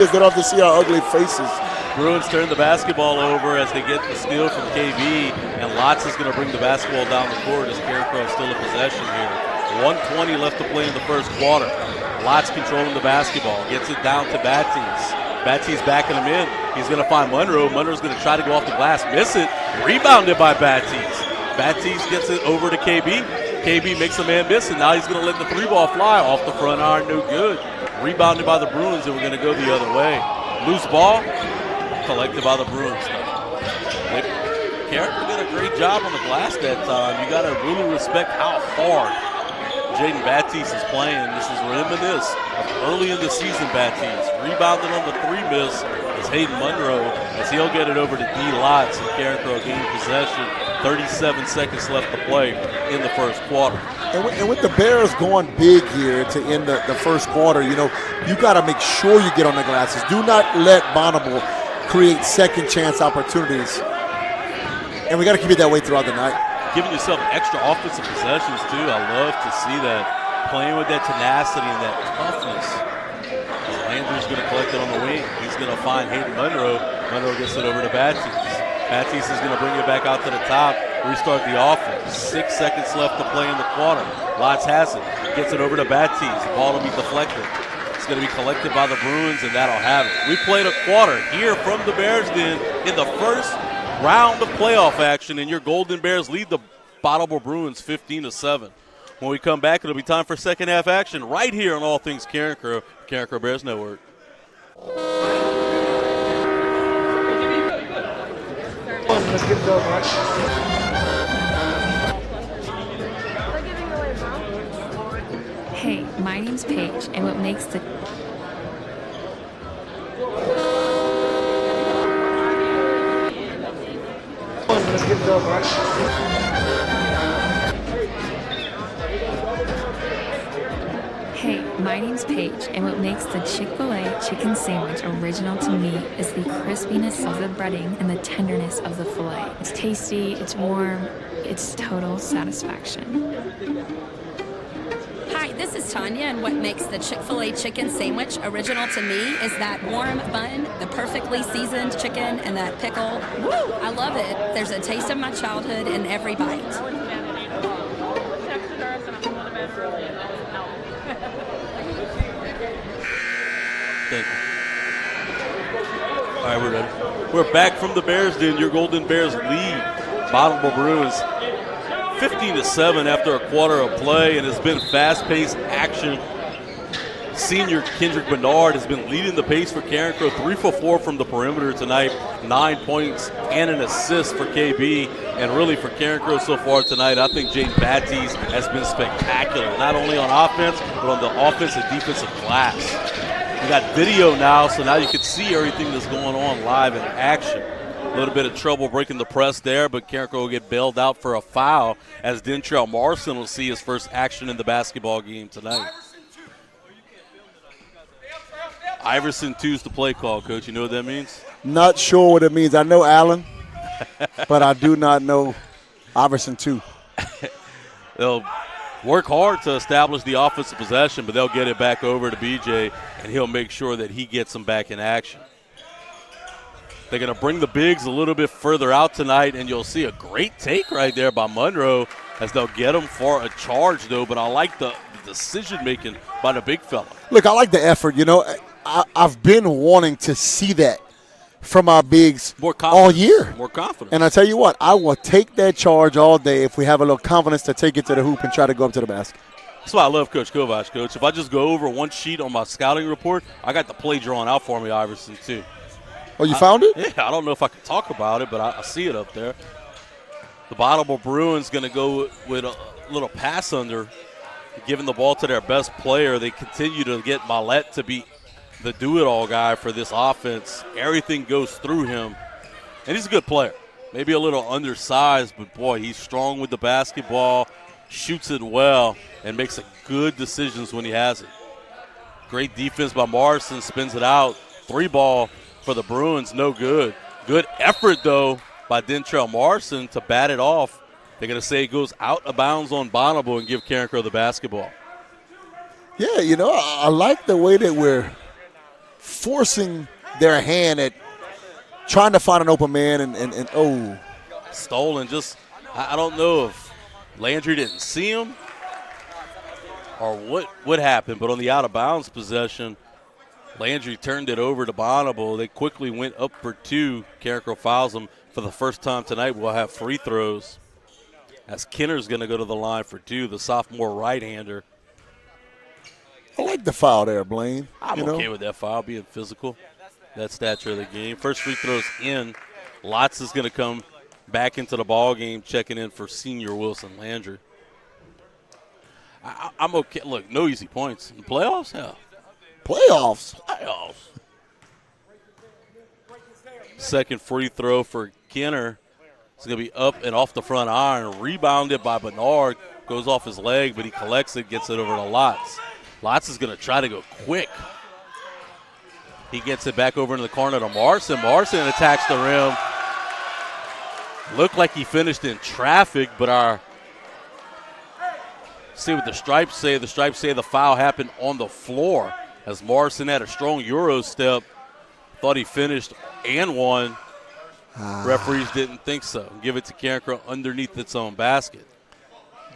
They don't have to see our ugly faces. Bruins turn the basketball over as they get the steal from KB, and Lotz is going to bring the basketball down the court as Carencro is still in possession here. 1:20 left to play in the first quarter. Lotz controlling the basketball, gets it down to Batiste. Batiste backing him in. He's going to find Monroe. Monroe's going to try to go off the glass, miss it. Rebounded by Batiste. Batiste gets it over to KB. KB makes a man miss, and now he's going to let the three ball fly off the front iron, no good. Rebounded by the Bruins, and we're going to go the other way. Loose ball, collected by the Bruins. Carencro did a great job on the glass that time. You got to really respect how hard Jaden Batiste is playing. This is reminiscent of early in the season Batiste. Rebounded on the three miss is Hayden Monroe as he'll get it over to D. Lotz, and Carencro gained possession. 37 seconds left to play in the first quarter. And with the Bears going big here to end the first quarter, you got to make sure you get on the glasses. Do not let Bonnabel create second chance opportunities. And we got to keep it that way throughout the night. Giving yourself extra offensive possessions, too. I love to see that. Playing with that tenacity and that toughness. Landry's going to collect it on the wing. He's going to find Hayden Monroe. Monroe gets it over to Batiste. Batiste is going to bring it back out to the top, restart the offense. 6 seconds left to play in the quarter. Lotz has it. Gets it over to Batiste. The ball will be deflected. It's going to be collected by the Bruins, and that'll have it. We played a quarter here from the Bears Den in the first round of playoff action, and your Golden Bears lead the Bonnabel Bruins 15-7. When we come back, it'll be time for second half action right here on All Things Carencro, Carencro Bears Network. Let's get it done, right? Hey, my name's Paige, and what makes the Let's get it done, right? Hey, my name's Paige, and what makes the Chick-fil-A chicken sandwich original to me is the crispiness of the breading and the tenderness of the filet. It's tasty, it's warm, it's total satisfaction. Hi, this is Tanya, and what makes the Chick-fil-A chicken sandwich original to me is that warm bun, the perfectly seasoned chicken, and that pickle. Woo! I love it. There's a taste of my childhood in every bite. Thank you. All right, we're ready. We're back from the Bears Den. Your Golden Bears lead Bonnabel Bruins 15-7 after a quarter of play, and it's been fast-paced action. Senior Kendrick Bernard has been leading the pace for Carencro, 3 for 4 from the perimeter tonight, 9 points and an assist for KB. And really for Carencro so far tonight, I think Jaden Batiste has been spectacular, not only on offense, but on the offensive and defensive glass. We got video now, so now you can see everything that's going on live in action. A little bit of trouble breaking the press there, but Carencro will get bailed out for a foul as Dentrell Marson will see his first action in the basketball game tonight. Iverson 2 is the play call, Coach. You know what that means? Not sure what it means. I know Allen, but I do not know Iverson 2. They'll work hard to establish the offensive possession, but they'll get it back over to BJ, and he'll make sure that he gets them back in action. They're going to bring the bigs a little bit further out tonight, and you'll see a great take right there by Monroe as they'll get him for a charge, though. But I like the decision-making by the big fella. Look, I like the effort. I've been wanting to see that from our bigs all year. More confidence. And I tell you what, I will take that charge all day if we have a little confidence to take it to the hoop and try to go up to the basket. That's why I love Coach Kovac, Coach. If I just go over one sheet on my scouting report, I got the play drawn out for me, Iverson, too. Oh, you found it? Yeah, I don't know if I can talk about it, but I see it up there. The Bonnabel Bruins going to go with a little pass under, giving the ball to their best player. They continue to get Mallette to be the do-it-all guy for this offense. Everything goes through him, and he's a good player. Maybe a little undersized, but, boy, he's strong with the basketball, shoots it well, and makes good decisions when he has it. Great defense by Morrison, spins it out. 3-ball for the Bruins, no good. Good effort, though, by Dentrell Morrison to bat it off. They're going to say it goes out of bounds on Bonnabel and give Carencro the basketball. Yeah, I like the way that forcing their hand at trying to find an open man and oh. Stolen. Just, I don't know if Landry didn't see him or what happened, but on the out-of-bounds possession, Landry turned it over to Bonnabel. They quickly went up for 2. Carencro fouls them for the first time tonight. We'll have free throws as Kenner's going to go to the line for 2, the sophomore right-hander. I like the foul there, Blaine. I'm okay with that foul, being physical. That stature of the game. First free throw's in. Lotz is going to come back into the ball game, checking in for senior Wilson Landry. I'm okay. Look, no easy points. In the playoffs? Hell. Playoffs. Second free throw for Kenner. It's going to be up and off the front iron. Rebounded by Bernard. Goes off his leg, but he collects it, gets it over to Lotz. Lotz is going to try to go quick. He gets it back over into the corner to Marson. Marson attacks the rim. Looked like he finished in traffic, but see what the stripes say. The stripes say the foul happened on the floor as Marson had a strong Euro step. Thought he finished and won. Referees didn't think so. Give it to Carencro underneath its own basket.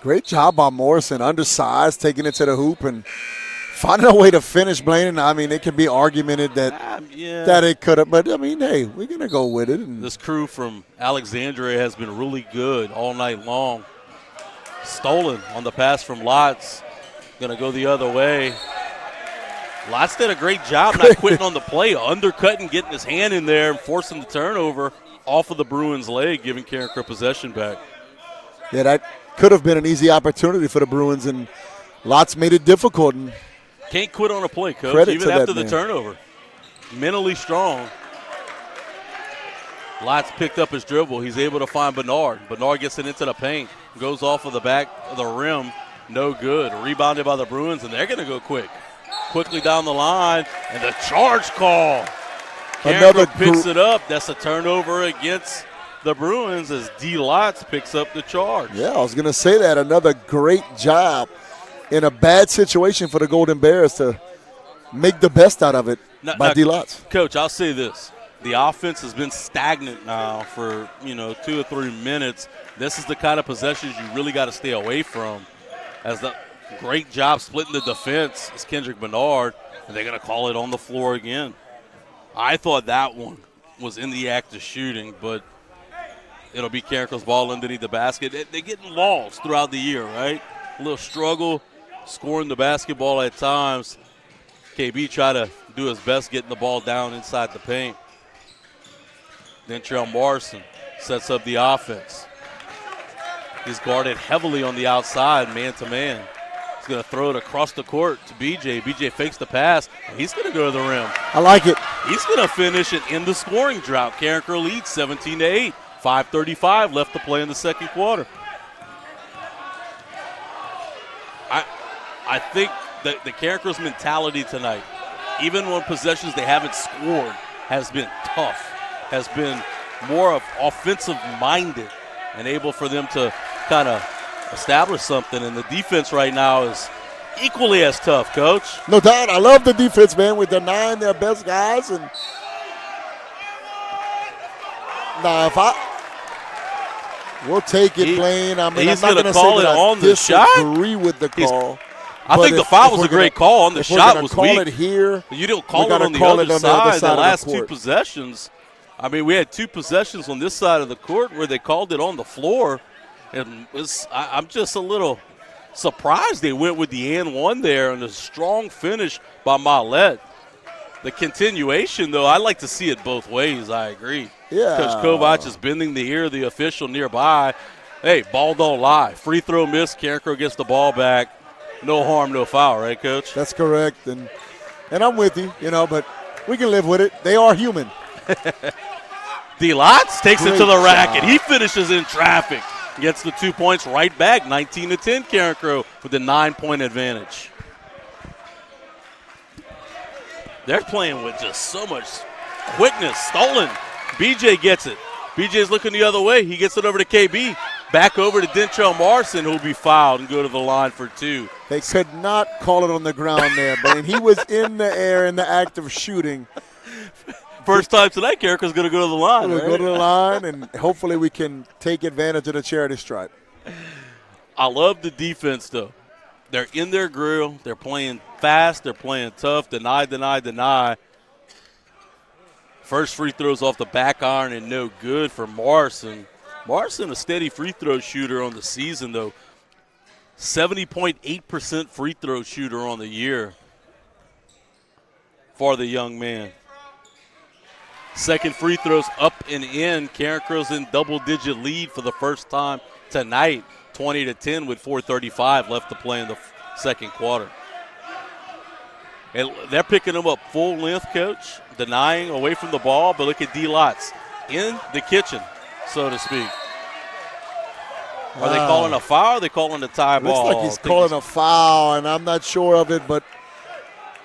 Great job by Morrison, undersized, taking it to the hoop and finding a way to finish, Blaine. I mean, it can be argumented that it could have, but I mean, hey, we're going to go with it. And this crew from Alexandria has been really good all night long. Stolen on the pass from Lotz. Going to go the other way. Lotz did a great job not quitting on the play, undercutting, getting his hand in there, and forcing the turnover off of the Bruins' leg, giving Carencro possession back. Yeah, that could have been an easy opportunity for the Bruins, and Lotz made it difficult. And can't quit on a play, Coach, credit even to after that the turnover. Mentally strong. Lotz picked up his dribble. He's able to find Bernard. Bernard gets it into the paint. Goes off of the back of the rim. No good. Rebounded by the Bruins, and they're going to go quick. Quickly down the line, and the charge call. Carencro picks it up. That's a turnover against the Bruins as D. Lotz picks up the charge. Yeah, I was going to say that. Another great job in a bad situation for the Golden Bears to make the best out of it by D. Lotz. Coach, I'll say this. The offense has been stagnant now for, 2 or 3 minutes. This is the kind of possessions you really got to stay away from. As the great job splitting the defense is Kendrick Bernard, and they're going to call it on the floor again. I thought that one was in the act of shooting, but it'll be Carencro's ball underneath the basket. They're getting lost throughout the year, right? A little struggle scoring the basketball at times. KB tried to do his best getting the ball down inside the paint. Then Trell Morrison sets up the offense. He's guarded heavily on the outside, man-to-man. He's going to throw it across the court to BJ. BJ fakes the pass, and he's going to go to the rim. I like it. He's going to finish it in the scoring drought. Carencro leads 17-8. 5:35 left to play in the second quarter. I think that the Carencro's mentality tonight, even when possessions they haven't scored, has been tough, has been more of offensive-minded and able for them to kind of establish something. And the defense right now is equally as tough, Coach. No doubt. I love the defense, man, with their 9, their best guys. And now, we'll take it, Blaine. I mean, he's I'm not going to say that I disagree with the call. I think the foul was a great call on the shot was weak. Call it here. You don't call it on the other side. The last 2 possessions. I mean, we had 2 possessions on this side of the court where they called it on the floor. And I'm just a little surprised they went with the and one there and a strong finish by Millette. The continuation, though, I like to see it both ways. I agree. Yeah. Coach Kovac is bending the ear of the official nearby. Hey, ball don't lie. Free throw miss. Carencro gets the ball back. No harm, no foul, right, Coach? That's correct. And I'm with you, but we can live with it. They are human. D. Lotz takes it to the rack, and he finishes in traffic. Gets the 2 points right back, 19-10, Carencro with the 9-point advantage. They're playing with just so much quickness. Stolen. BJ gets it. BJ's looking the other way. He gets it over to KB. Back over to Dentrell Morrison, who'll be fouled and go to the line for 2. They could not call it on the ground there, but he was in the air in the act of shooting. First time tonight, Carencro's going to go to the line. We'll right? go to the line, and hopefully we can take advantage of the charity stripe. I love the defense, though. They're in their grill. They're playing fast. They're playing tough. Deny, deny, deny. First free throws off the back iron and no good for Morrison. Morrison, a steady free throw shooter on the season, though. 70.8% free throw shooter on the year for the young man. Second free throws up and in. Carencro's in double-digit lead for the first time tonight, 20-10 with 4:35 left to play in the second quarter. And they're picking them up full length, Coach, denying away from the ball, but look at D. Lots in the kitchen, so to speak. Are they calling a foul or are they calling a tie ball? Looks like he's calling a foul, and I'm not sure of it, but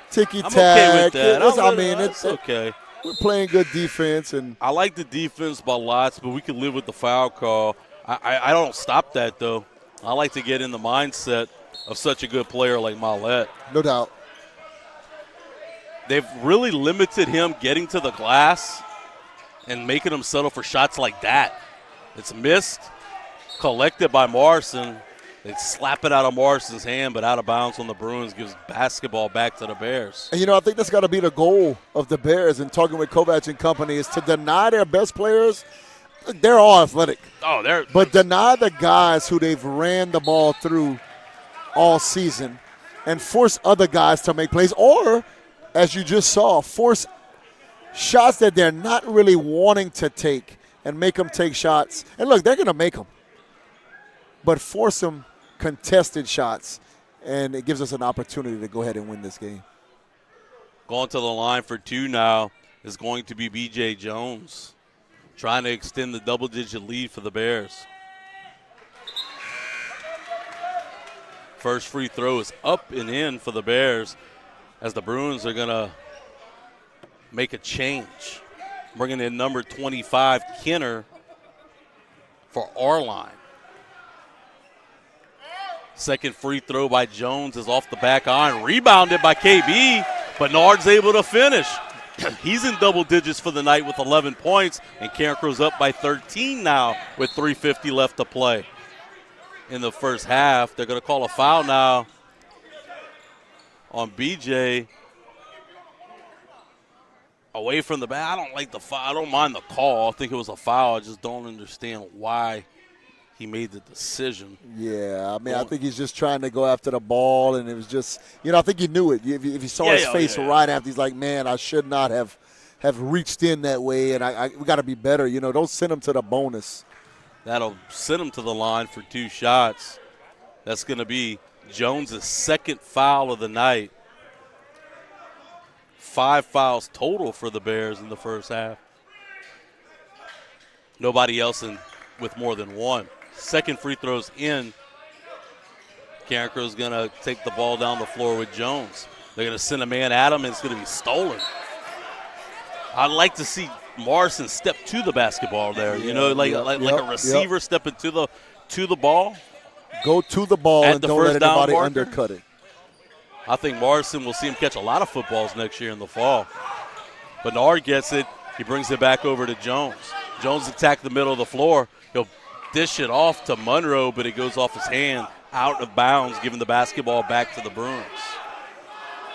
ticky-tack. I'm okay with that. It's okay. We're playing good defense. And I like the defense by Lots, but we can live with the foul call. I don't stop that, though. I like to get in the mindset of such a good player like Millett. No doubt. They've really limited him getting to the glass and making him settle for shots like that. It's missed, collected by Morrison. They slap it out of Morrison's hand, but out of bounds on the Bruins, gives basketball back to the Bears. And, I think that's got to be the goal of the Bears in talking with Kovac and company is to deny their best players. They're all athletic. But deny the guys who they've ran the ball through all season and force other guys to make plays. Or, as you just saw, force shots that they're not really wanting to take and make them take shots. And, look, they're going to make them. But force them contested shots, and it gives us an opportunity to go ahead and win this game. Going to the line for 2 now is going to be B.J. Jones, trying to extend the double-digit lead for the Bears. First free throw is up and in for the Bears as the Bruins are going to make a change, bringing in number 25, Kenner, for our line. Second free throw by Jones is off the back iron. Rebounded by KB. Bernard's able to finish. He's in double digits for the night with 11 points, and Carencro's up by 13 now with 3:50 left to play in the first half. They're going to call a foul now on BJ. Away from the back. I don't like the foul. I don't mind the call. I think it was a foul. I just don't understand why he made the decision. Yeah, I think he's just trying to go after the ball, and it was just, I think he knew it. If you saw his face right after, he's like, man, I should not have reached in that way, and we got to be better. Don't send him to the bonus. That'll send him to the line for 2 shots. That's going to be Jones' second foul of the night. 5 fouls total for the Bears in the first half. Nobody else with more than 1. Second free throw's in. Carencro's going to take the ball down the floor with Jones. They're going to send a man at him, and it's going to be stolen. I'd like to see Morrison step to the basketball there. Like a receiver stepping to the ball. Go to the ball and don't let anybody undercut it. I think Morrison will see him catch a lot of footballs next year in the fall. Bernard gets it. He brings it back over to Jones. Jones attacked the middle of the floor. He'll dish it off to Monroe, but it goes off his hand, out of bounds, giving the basketball back to the Bruins.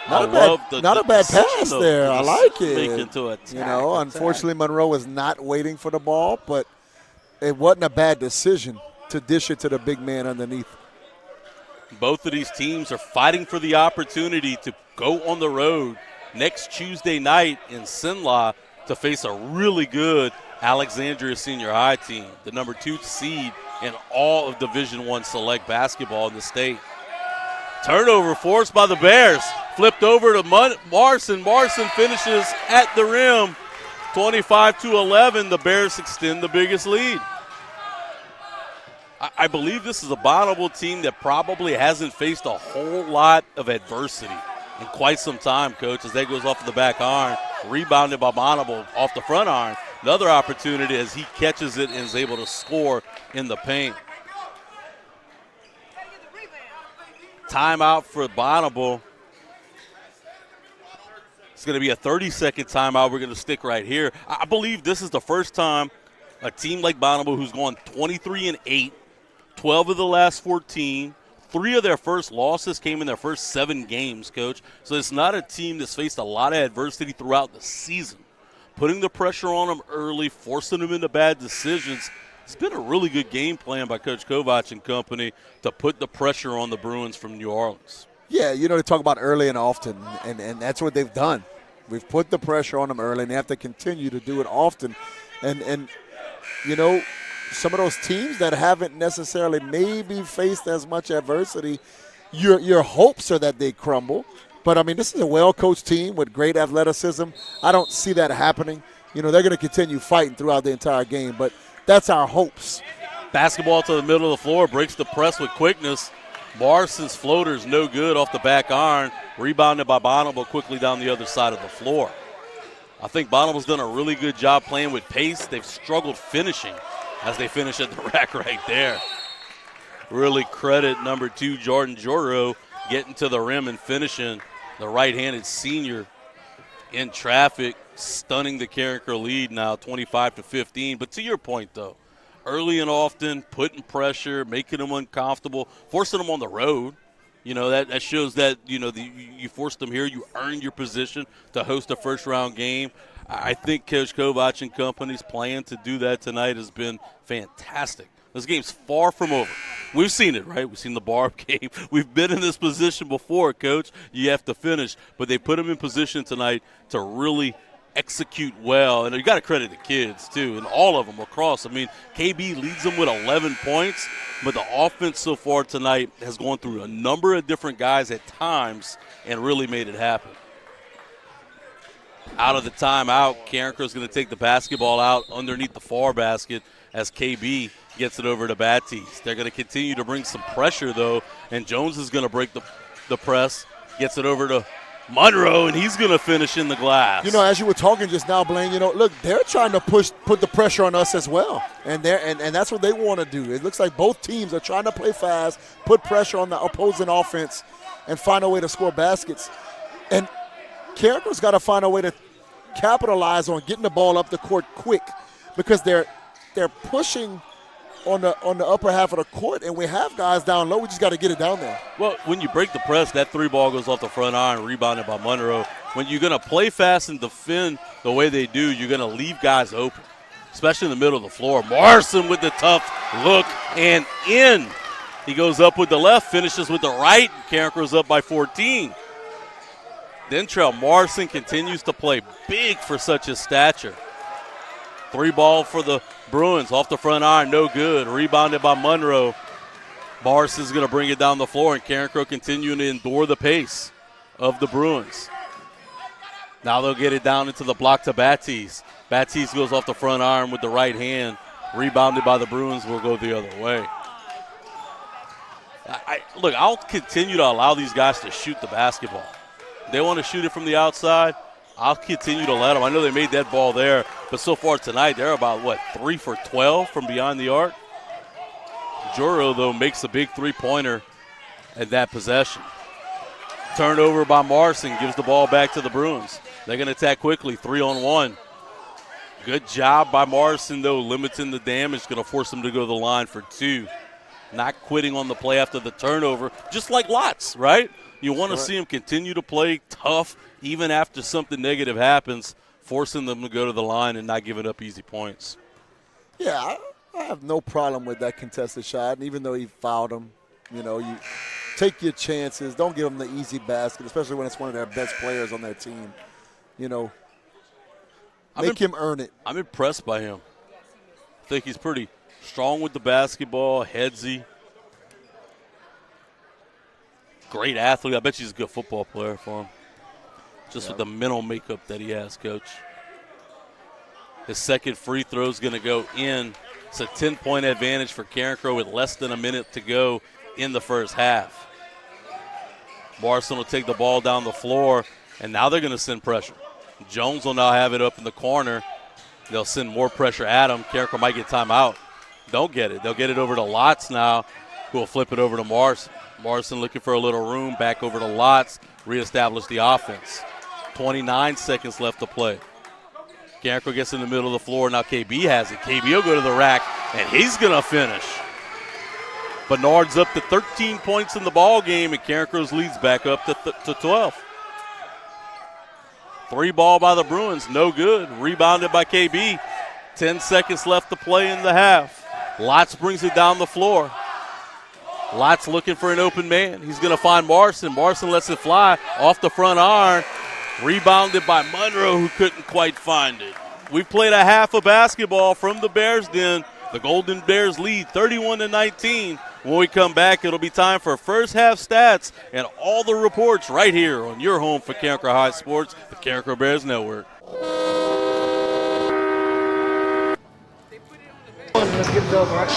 Not a bad pass there. I like it. Unfortunately, Monroe was not waiting for the ball, but it wasn't a bad decision to dish it to the big man underneath. Both of these teams are fighting for the opportunity to go on the road next Tuesday night in Sinla to face a really good Alexandria Senior High team, the number 2 seed in all of Division I select basketball in the state. Turnover forced by the Bears. Flipped over to Morrison. Morrison finishes at the rim. 25-11, the Bears extend the biggest lead. I believe this is a Bonnabel team that probably hasn't faced a whole lot of adversity in quite some time, Coach, as that goes off the back iron. Rebounded by Bonnabel off the front iron. Another opportunity as he catches it and is able to score in the paint. timeout for Bonnabel. It's going to be a 30-second timeout. We're going to stick right here. I believe this is the first time a team like Bonnabel, who's gone 23-8, 12 of the last 14, 3 of their first losses came in their first 7 games, Coach. So it's not a team that's faced a lot of adversity throughout the season. Putting the pressure on them early, forcing them into bad decisions. It's been a really good game plan by Coach Kovac and company to put the pressure on the Bruins from New Orleans. Yeah, they talk about early and often, and that's what they've done. We've put the pressure on them early, and they have to continue to do it often. And some of those teams that haven't necessarily maybe faced as much adversity, your hopes are that they crumble. But, I mean, this is a well-coached team with great athleticism. I don't see that happening. They're going to continue fighting throughout the entire game, but that's our hopes. Basketball to the middle of the floor, breaks the press with quickness. Morrison's floater's no good off the back iron, rebounded by Bonnabel quickly down the other side of the floor. I think Bonnabel's done a really good job playing with pace. They've struggled finishing as they finish at the rack right there. Really credit number 2, Jordan Joro, getting to the rim and finishing. The right-handed senior in traffic, stunning the Carencro lead now 25-15. But to your point, though, early and often, putting pressure, making them uncomfortable, forcing them on the road. That shows that, you forced them here. You earned your position to host a first-round game. I think Coach Kovac and company's plan to do that tonight has been fantastic. This game's far from over. We've seen it, right? We've seen the Barb game. We've been in this position before, Coach. You have to finish. But they put them in position tonight to really execute well. And you got to credit the kids, too, and all of them across. I mean, KB leads them with 11 points, but the offense so far tonight has gone through a number of different guys at times and really made it happen. Out of the timeout, Carencro's going to take the basketball out underneath the far basket as KB gets it over to Batiste. They're going to continue to bring some pressure, though, and Jones is going to break the press, gets it over to Monroe, and he's going to finish in the glass. As you were talking just now, Blaine, look, they're trying to put the pressure on us as well, and that's what they want to do. It looks like both teams are trying to play fast, put pressure on the opposing offense, and find a way to score baskets. And Carencro's got to find a way to capitalize on getting the ball up the court quick, because they're pushing on the upper half of the court, and we have guys down low. We just got to get it down there. Well, when you break the press, that 3 ball goes off the front iron, rebounded by Monroe. When you're going to play fast and defend the way they do, you're going to leave guys open, especially in the middle of the floor. Morrison with the tough look and in. He goes up with the left, finishes with the right. Carencro's up by 14. Dentrell Morrison continues to play big for such a stature. 3 ball for the Bruins off the front iron, no good. Rebounded by Monroe. Morrison's going to bring it down the floor, and Carencro continuing to endure the pace of the Bruins. Now they'll get it down into the block to Batiste. Batiste goes off the front iron with the right hand. Rebounded by the Bruins, will go the other way. Look, I'll continue to allow these guys to shoot the basketball. If they want to shoot it from the outside, I'll continue to let them. I know they made that ball there, but so far tonight they're about, 3 for 12 from beyond the arc. Juro, though, makes a big three-pointer at that possession. Turnover by Morrison gives the ball back to the Bruins. They're going to attack quickly, 3-on-1. Good job by Morrison, though, limiting the damage. Going to force them to go to the line for 2. Not quitting on the play after the turnover, just like Lots, right? You want to see him continue to play tough even after something negative happens, forcing them to go to the line and not giving up easy points. Yeah, I have no problem with that contested shot, and even though he fouled him. You take your chances. Don't give him the easy basket, especially when it's one of their best players on their team. Make him earn it. I'm impressed by him. I think he's pretty strong with the basketball, headsy. Great athlete. I bet he's a good football player for him. Just with the mental makeup that he has, Coach. His second free throw is going to go in. It's a 10-point advantage for Carencro with less than a minute to go in the first half. Morrison will take the ball down the floor, and now they're going to send pressure. Jones will now have it up in the corner. They'll send more pressure at him. Carencro might get timeout. Don't get it. They'll get it over to Lots now, who will flip it over to Morrison. Morrison looking for a little room, back over to Lotz, reestablish the offense. 29 seconds left to play. Carencro gets in the middle of the floor. Now KB has it. KB will go to the rack, and he's going to finish. Bernard's up to 13 points in the ball game, and Carencro's leads back up to 12. 3 ball by the Bruins, no good. Rebounded by KB. 10 seconds left to play in the half. Lotz brings it down the floor. Lotz looking for an open man. He's going to find Morrison. Morrison lets it fly off the front iron. Rebounded by Monroe, who couldn't quite find it. We've played a half of basketball from the Bears Den. The Golden Bears lead 31-19. When we come back, it'll be time for first half stats and all the reports right here on your home for Carencro High Sports, the Carencro Bears Network. Let's get it over, right?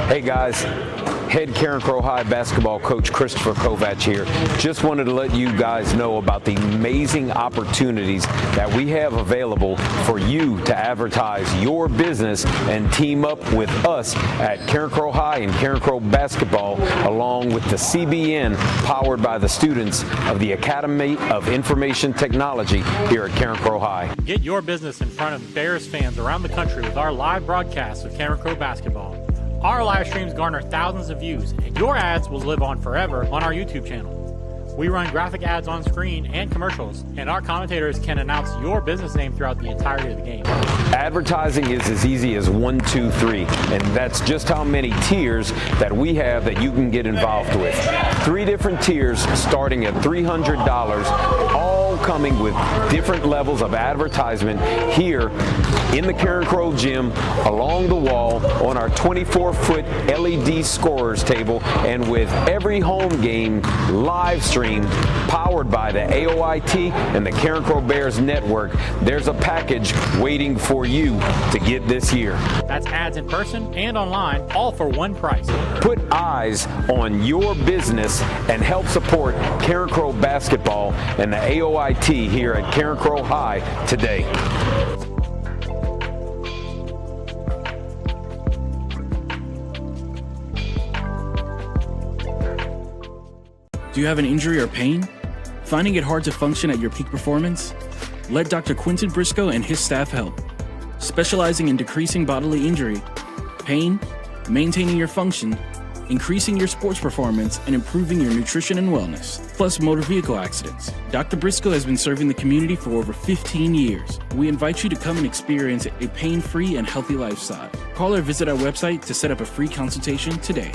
Hey guys, head Carencro High basketball coach Christopher Kovac here. Just wanted to let you guys know about the amazing opportunities that we have available for you to advertise your business and team up with us at Carencro High and Carencro Basketball, along with the CBN powered by the students of the Academy of Information Technology here at Carencro High. Get your business in front of Bears fans around the country with our live broadcasts of Carencro Basketball. Our live streams garner thousands of views, and your ads will live on forever on our YouTube channel. We run graphic ads on screen and commercials, and our commentators can announce your business name throughout the entirety of the game. Advertising is as easy as 1, 2, 3, and that's just how many tiers that we have that you can get involved with. 3 different tiers starting at $300, all coming with different levels of advertisement here in the Carencro gym, along the wall, on our 24-foot LED scorers table, and with every home game live stream powered by the AOIT and the Carencro Bears Network. There's a package waiting for you to get this year. That's ads in person and online, all for one price. Put eyes on your business and help support Carencro Basketball and the AOIT here at Carencro High today. Do you have an injury or pain? Finding it hard to function at your peak performance? Let Dr. Quinton Briscoe and his staff help. Specializing in decreasing bodily injury, pain, maintaining your function, increasing your sports performance, and improving your nutrition and wellness, plus motor vehicle accidents. Dr. Briscoe has been serving the community for over 15 years. We invite you to come and experience a pain-free and healthy lifestyle. Call or visit our website to set up a free consultation today.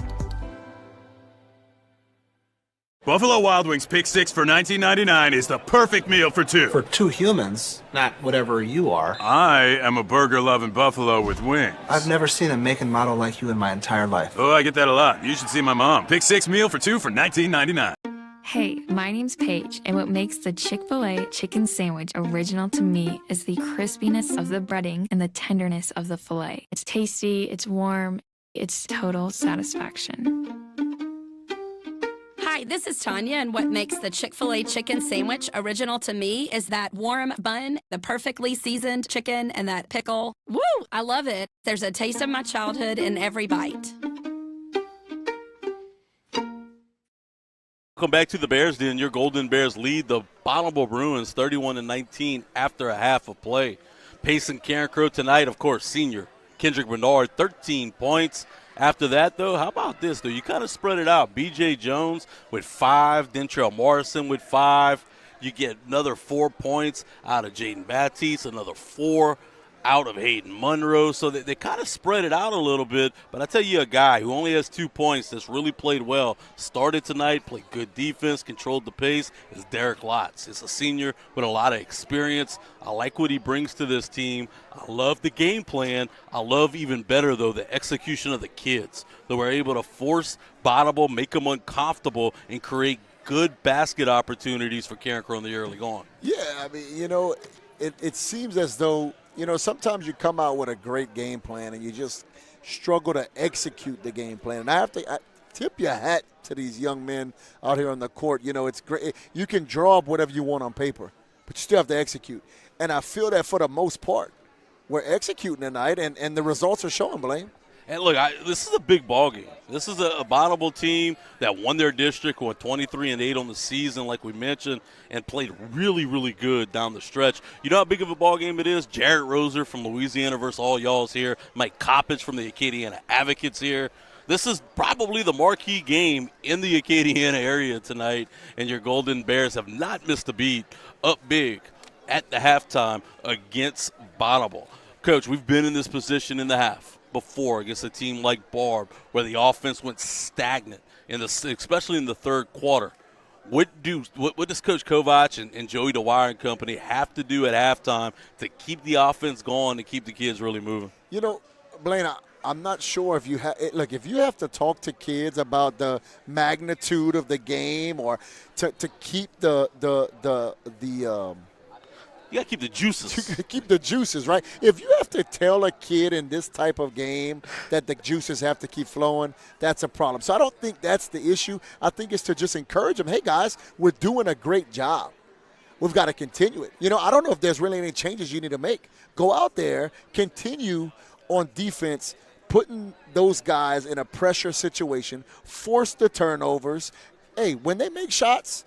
Buffalo Wild Wings Pick 6 for $19.99 is the perfect meal for 2. For 2 humans, not whatever you are. I am a burger-loving buffalo with wings. I've never seen a make and model like you in my entire life. Oh, I get that a lot. You should see my mom. Pick 6 meal for 2 for $19.99. Hey, my name's Paige, and what makes the Chick-fil-A chicken sandwich original to me is the crispiness of the breading and the tenderness of the filet. It's tasty, it's warm, it's total satisfaction. Hi, this is Tanya, and what makes the Chick-fil-A chicken sandwich original to me is that warm bun, the perfectly seasoned chicken, and that pickle. Woo! I love it. There's a taste of my childhood in every bite. Welcome back to the Bears Den. Your Golden Bears lead the Bonnabel Bruins 31-19 after a half of play. Pacing Carencro tonight, of course, senior Kendrick Bernard, 13 points. After that, though, how about this, though? You kind of spread it out. B.J. Jones with 5, Dentrell Morrison with 5. You get another 4 points out of Jaden Baptiste, another 4 out of Hayden Monroe. So they kind of spread it out a little bit. But I tell you, a guy who only has 2 points that's really played well, started tonight, played good defense, controlled the pace, is Derek Lotz. It's a senior with a lot of experience. I like what he brings to this team. I love the game plan. I love even better, though, the execution of the kids. That we're able to force Bonnabel, make them uncomfortable, and create good basket opportunities for Carencro in the early going. Yeah, I mean, it seems as though, sometimes you come out with a great game plan and you just struggle to execute the game plan. And I tip your hat to these young men out here on the court. It's great. You can draw up whatever you want on paper, but you still have to execute. And I feel that for the most part, we're executing tonight, and the results are showing, Blaine. And look, this is a big ball game. This is a Bonnabel team that won their district, went 23-8 on the season, like we mentioned, and played really, really good down the stretch. You know how big of a ball game it is? Jared Roser from Louisiana versus all y'all's here. Mike Coppage from the Acadiana Advocates here. This is probably the marquee game in the Acadiana area tonight, and your Golden Bears have not missed a beat, up big at the halftime against Bonnabel. Coach, we've been in this position in the half before against a team like Barb, where the offense went stagnant, especially in the third quarter. What does Coach Kovac and Joey DeWire and company have to do at halftime to keep the offense going, to keep the kids really moving? You know, Blaine, I'm not sure if you have – look, if you have to talk to kids about the magnitude of the game or to keep the you got to keep the juices. Keep the juices, right? If you have to tell a kid in this type of game that the juices have to keep flowing, that's a problem. So I don't think that's the issue. I think it's to just encourage them, hey, guys, we're doing a great job. We've got to continue it. You know, I don't know if there's really any changes you need to make. Go out there, continue on defense, putting those guys in a pressure situation, force the turnovers. Hey, when they make shots,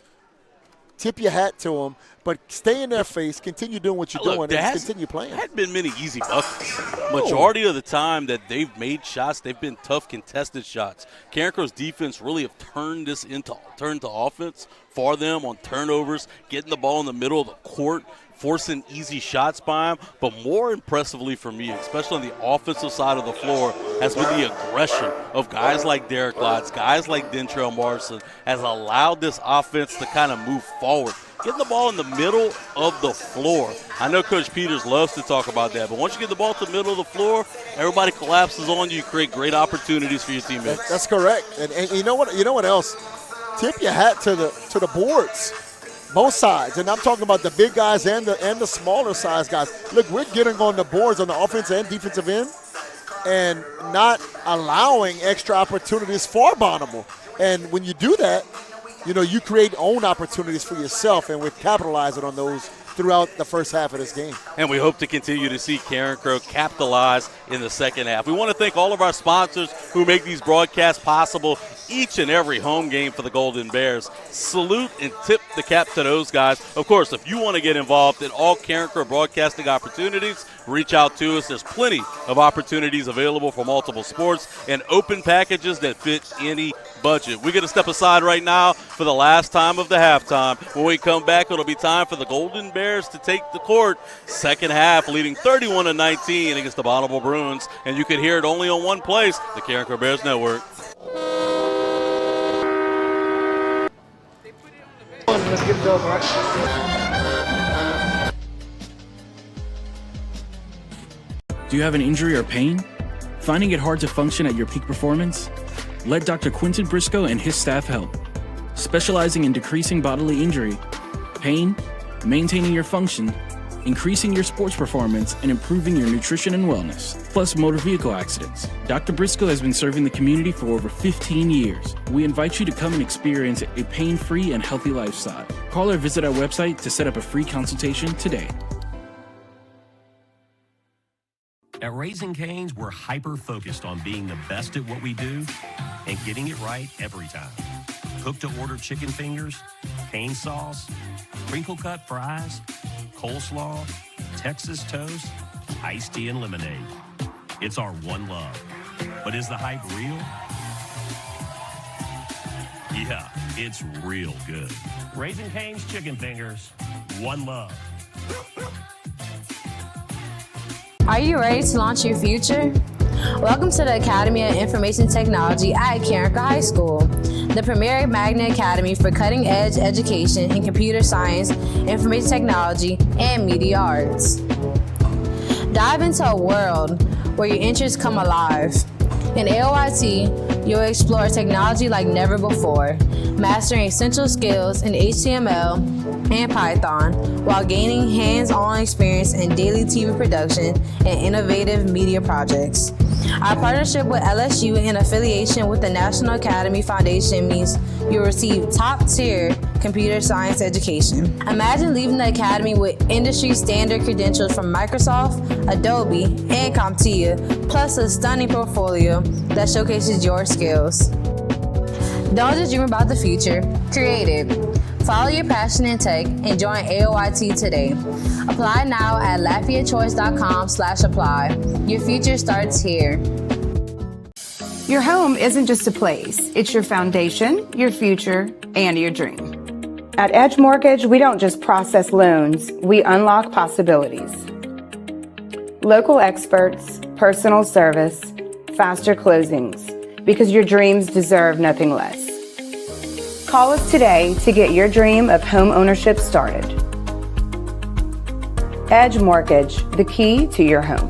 tip your hat to them, but stay in their face, continue doing what you're doing, and continue playing. There hadn't been many easy buckets. Majority of the time that they've made shots, they've been tough contested shots. Carencro's defense really have turned to offense for them on turnovers, getting the ball in the middle of the court, forcing easy shots by him. But more impressively for me, especially on the offensive side of the floor, has been the aggression of guys like Derek Lotz, guys like Dentrell Morrison, has allowed this offense to kind of move forward. Getting the ball in the middle of the floor. I know Coach Peters loves to talk about that, but once you get the ball to the middle of the floor, everybody collapses on you, create great opportunities for your teammates. That's correct. And you know what else? Tip your hat to the boards. Both sides, and I'm talking about the big guys and the smaller size guys. Look, we're getting on the boards on the offensive and defensive end and not allowing extra opportunities for Bonnabel. And when you do that, you know, you create own opportunities for yourself, and we're capitalizing on those throughout the first half of this game. And we hope to continue to see Carencro capitalize in the second half. We want to thank all of our sponsors who make these broadcasts possible each and every home game for the Golden Bears. Salute and tip the cap to those guys. Of course, if you want to get involved in all Carencro broadcasting opportunities, reach out to us. There's plenty of opportunities available for multiple sports and open packages that fit any budget. We're going to step aside right now for the last time of the halftime. When we come back, it'll be time for the Golden Bears to take the court. Second half, leading 31-19 against the Bonnabel Bruins. And you can hear it only on one place, the Carencro Bears Network. Let's get it over, right? Do you have an injury or pain? Finding it hard to function at your peak performance? Let Dr. Quinton Briscoe and his staff help. Specializing in decreasing bodily injury, pain, maintaining your function, increasing your sports performance, and improving your nutrition and wellness, plus motor vehicle accidents. Dr. Briscoe has been serving the community for over 15 years. We invite you to come and experience a pain-free and healthy lifestyle. Call or visit our website to set up a free consultation today. At Raising Cane's, we're hyper-focused on being the best at what we do and getting it right every time. Cook-to-order chicken fingers, cane sauce, crinkle-cut fries, coleslaw, Texas toast, iced tea, and lemonade. It's our one love. But is the hype real? Yeah, it's real good. Raising Cane's chicken fingers, one love. Are you ready to launch your future? Welcome to the Academy of Information Technology at Carencro High School, the premier magnet academy for cutting-edge education in computer science, information technology, and media arts. Dive into a world where your interests come alive. In AOIT, you'll explore technology like never before, mastering essential skills in HTML and Python while gaining hands-on experience in daily TV production and innovative media projects. Our partnership with LSU and affiliation with the National Academy Foundation means you'll receive top-tier computer science education. Imagine leaving the academy with industry-standard credentials from Microsoft, Adobe, and CompTIA, plus a stunning portfolio that showcases your skills. Don't just dream about the future, create it. Follow your passion in tech and join AOIT today. Apply now at LafayettecHoice.com/apply. Your future starts here. Your home isn't just a place. It's your foundation, your future, and your dream. At Edge Mortgage, we don't just process loans, we unlock possibilities. Local experts, personal service, faster closings, because your dreams deserve nothing less. Call us today to get your dream of home ownership started. Edge Mortgage, the key to your home.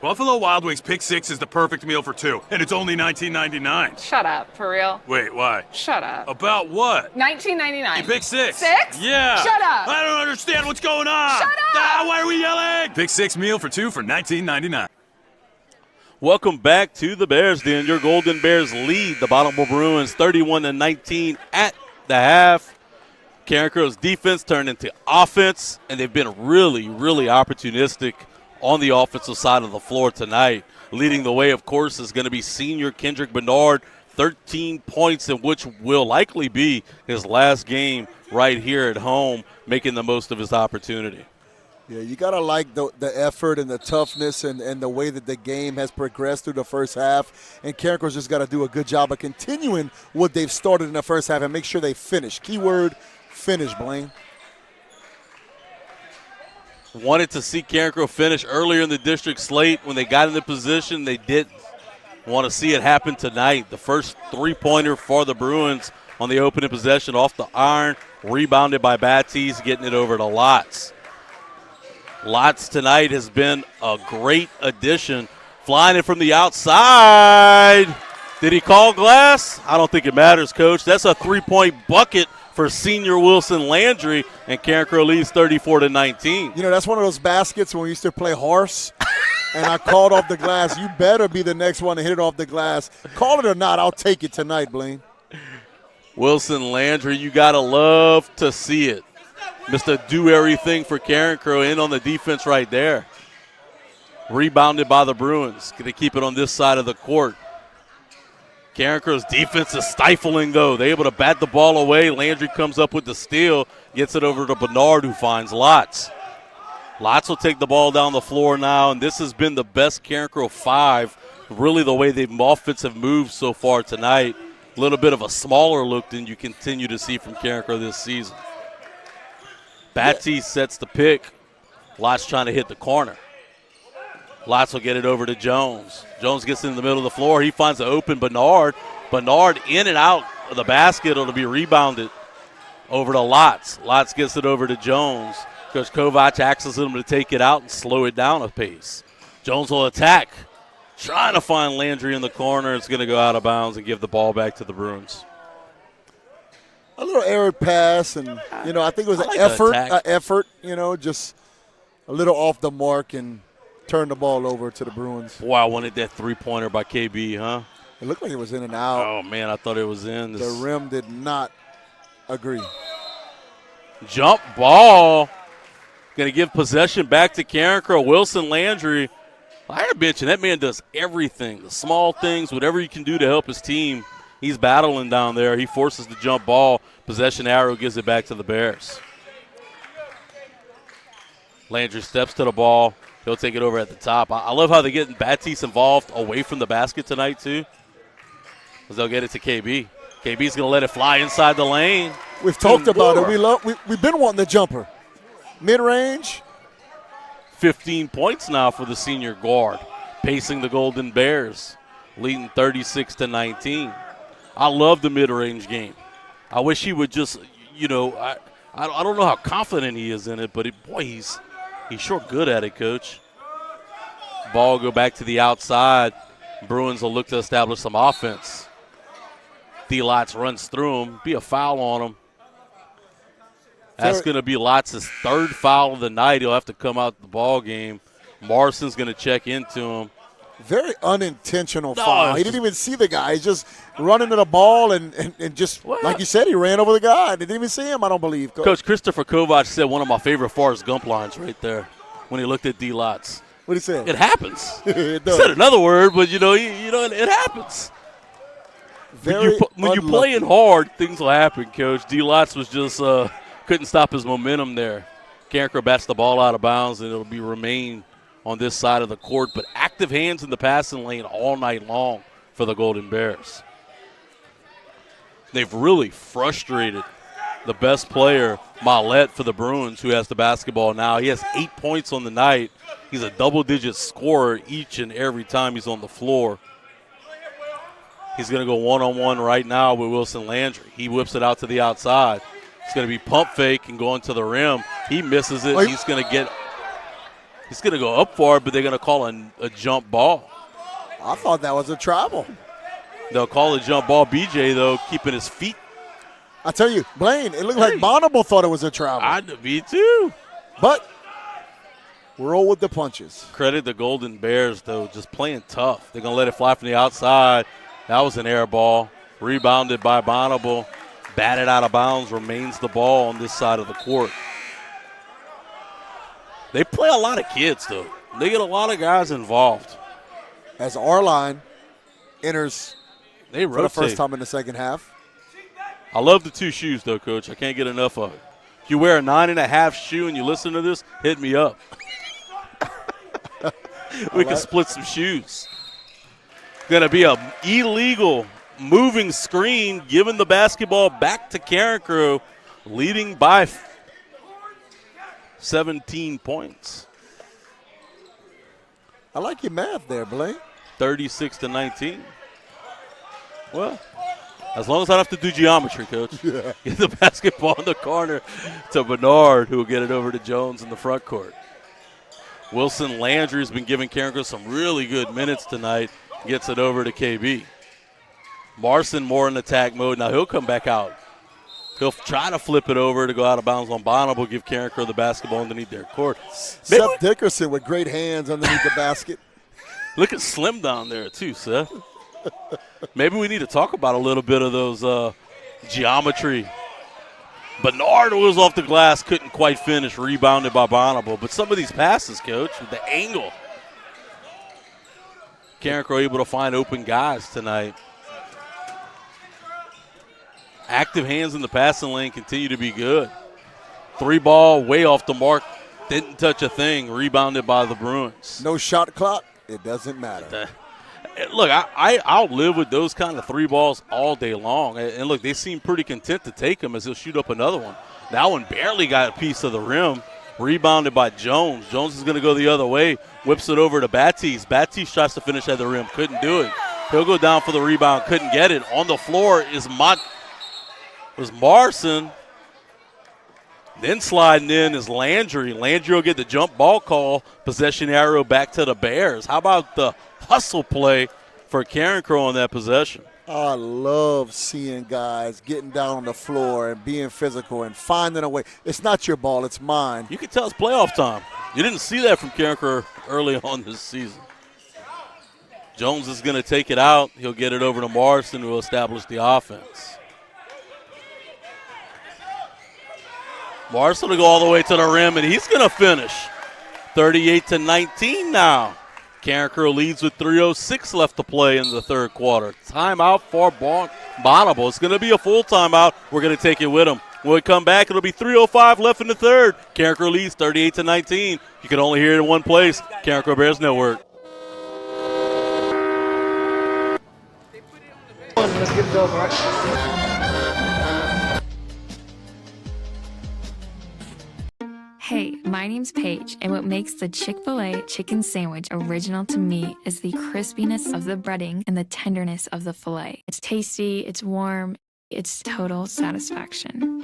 Buffalo Wild Wings Pick 6 is the perfect meal for two, and it's only $19.99. Shut up, for real? Wait, why? Shut up. About what? $19.99. You pick 6. 6? Yeah. Shut up. I don't understand what's going on. Shut up. Why are we yelling? Pick 6 meal for two for $19.99. Welcome back to the Bears Den. Your Golden Bears lead the Bonnabel Bruins 31-19 at the half. Carencro's defense turned into offense, and they've been really, really opportunistic on the offensive side of the floor tonight. Leading the way, of course, is going to be senior Kendrick Bernard, 13 points, in which will likely be his last game right here at home, making the most of his opportunity. Yeah, you got to like the effort and the toughness and the way that the game has progressed through the first half. And Carencro's just got to do a good job of continuing what they've started in the first half and make sure they finish. Keyword, finish, Blaine. Wanted to see Carencro finish earlier in the district slate. When they got in the position, they didn't want to see it happen tonight. The first three-pointer for the Bruins on the opening possession off the iron, rebounded by Baptiste, getting it over to Lotz. Lotz tonight has been a great addition. Flying it from the outside. Did he call glass? I don't think it matters, Coach. That's a three-point bucket for senior Wilson Landry, and Carencro leads 34-19. You know, that's one of those baskets when we used to play horse, and I called off the glass. You better be the next one to hit it off the glass. Call it or not, I'll take it tonight, Blaine. Wilson Landry, you got to love to see it. Mr. Do-everything for Carencro in on the defense right there. Rebounded by the Bruins. Going to keep it on this side of the court. Carencro's defense is stifling, though. They're able to bat the ball away. Landry comes up with the steal, gets it over to Bernard, who finds Lotz. Lotz will take the ball down the floor now, and this has been the best Carencro 5, really the way the offense have moved so far tonight. A little bit of a smaller look than you continue to see from Carencro this season. Baptiste sets the pick. Lotz trying to hit the corner. Lotz will get it over to Jones. Jones gets in the middle of the floor. He finds an open Bernard. Bernard in and out of the basket. It'll be rebounded over to Lotz. Lotz gets it over to Jones. Coach Kovac asks him to take it out and slow it down a pace. Jones will attack. Trying to find Landry in the corner. It's going to go out of bounds and give the ball back to the Bruins. A little errant pass, and, you know, I think it was an effort, you know, just a little off the mark and turn the ball over to the Bruins. Boy, I wanted that three-pointer by KB, huh? It looked like it was in and out. Oh, man, I thought it was in. The rim did not agree. Jump ball. Going to give possession back to Carencro. Wilson Landry. I mentioned that man does everything, the small things, whatever he can do to help his team. He's battling down there. He forces the jump ball. Possession arrow gives it back to the Bears. Landry steps to the ball. He'll take it over at the top. I love how they're getting Baptiste involved away from the basket tonight, too, because they'll get it to KB. KB's going to let it fly inside the lane. We've talked about it. We've been wanting the jumper. Mid-range. 15 points now for the senior guard, pacing the Golden Bears, leading 36-19. I love the mid-range game. I wish he would just, you know, I don't know how confident he is in it, but boy, he's sure good at it, Coach. Ball go back to the outside. Bruins will look to establish some offense. D-Lots runs through him. Be a foul on him. That's going to be Lots' third foul of the night. He'll have to come out the ball game. Morrison's going to check into him. Very unintentional foul. He didn't even see the guy. He's just running to the ball and just, like you said, he ran over the guy. Didn't even see him, I don't believe. Coach Christopher Kovac said one of my favorite Forrest Gump lines right there when he looked at D-Lots. What did he say? It happens. It He said another word, but, it happens. When you're playing hard, things will happen, Coach. D-Lots was just couldn't stop his momentum there. Carencro bats the ball out of bounds, and it'll be remain on this side of the court. But active hands in the passing lane all night long for the Golden Bears. They've really frustrated the best player, Mallette, for the Bruins, who has the basketball now. He has 8 points on the night. He's a double-digit scorer each and every time he's on the floor. He's going to go one-on-one right now with Wilson Landry. He whips it out to the outside. It's going to be pump fake and going to the rim. He misses it. He's going to go up for it, but they're going to call a jump ball. I thought that was a travel. They'll call a jump ball. BJ, though, keeping his feet. I tell you, Blaine, it looked like Bonnabel thought it was a travel. Me too. But roll with the punches. Credit the Golden Bears, though, just playing tough. They're going to let it fly from the outside. That was an air ball. Rebounded by Bonnabel. Batted out of bounds, remains the ball on this side of the court. They play a lot of kids, though. They get a lot of guys involved. As R-Line enters for the first time in the second half. I love the two shoes, though, Coach. I can't get enough of it. If you wear a 9.5 shoe and you listen to this, hit me up. We can split some shoes. Going to be an illegal moving screen, giving the basketball back to Carencro, leading by 17 points. I like your math there, Blaine. 36-19. Well, as long as I don't have to do geometry, Coach. Yeah. Get the basketball in the corner to Bernard, who will get it over to Jones in the front court. Wilson Landry has been giving Carencro some really good minutes tonight. Gets it over to KB. Marson more in attack mode. Now he'll come back out. He'll try to flip it over to go out of bounds on Bonnabel, give Carencro the basketball underneath their court. Seth Dickerson with great hands underneath the basket. Look at Slim down there too, Seth. Maybe we need to talk about a little bit of those geometry. Bernard was off the glass, couldn't quite finish, rebounded by Bonnabel. But some of these passes, Coach, with the angle. Carencro able to find open guys tonight. Active hands in the passing lane continue to be good. 3-ball way off the mark. Didn't touch a thing. Rebounded by the Bruins. No shot clock. It doesn't matter. Look, I'll live with those kind of 3 balls all day long. And look, they seem pretty content to take them as he'll shoot up another one. That one barely got a piece of the rim. Rebounded by Jones. Jones is going to go the other way. Whips it over to Batiste. Batiste tries to finish at the rim. Couldn't do it. He'll go down for the rebound. Couldn't get it. On the floor is Marson. Then sliding in is Landry. Landry will get the jump ball call. Possession arrow back to the Bears. How about the hustle play for Carencro on that possession? I love seeing guys getting down on the floor and being physical and finding a way. It's not your ball, it's mine. You can tell it's playoff time. You didn't see that from Carencro early on this season. Jones is going to take it out. He'll get it over to Morrison, who will establish the offense. Morrison will go all the way to the rim, and he's going to finish. 38-19 now. Carencro leads with 3:06 left to play in the third quarter. Timeout for Bonnabel. It's going to be a full timeout. We're going to take it with him. When we come back, it'll be 3:05 left in the third. Carencro leads 38-19. You can only hear it in one place. Carencro Bears Network. Let's get it over, right? Hey, my name's Paige, and what makes the Chick-fil-A chicken sandwich original to me is the crispiness of the breading and the tenderness of the filet. It's tasty, it's warm, it's total satisfaction.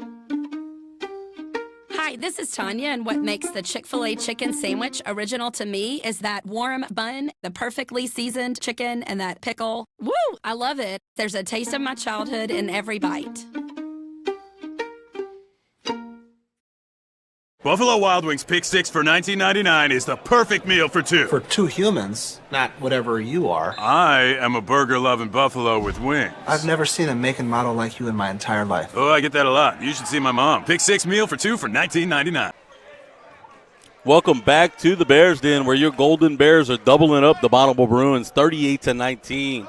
Hi, Hi, this is Tanya, and what makes the Chick-fil-A chicken sandwich original to me is that warm bun, the perfectly seasoned chicken, and that pickle. Woo! I love it. There's a taste of my childhood in every bite. Buffalo Wild Wings Pick 6 for $19.99 is the perfect meal for two. For two humans, not whatever you are. I am a burger-loving buffalo with wings. I've never seen a make and model like you in my entire life. Oh, I get that a lot. You should see my mom. Pick 6 meal for two for $19.99. Welcome back to the Bears Den, where your Golden Bears are doubling up the Bonnabel Bruins 38-19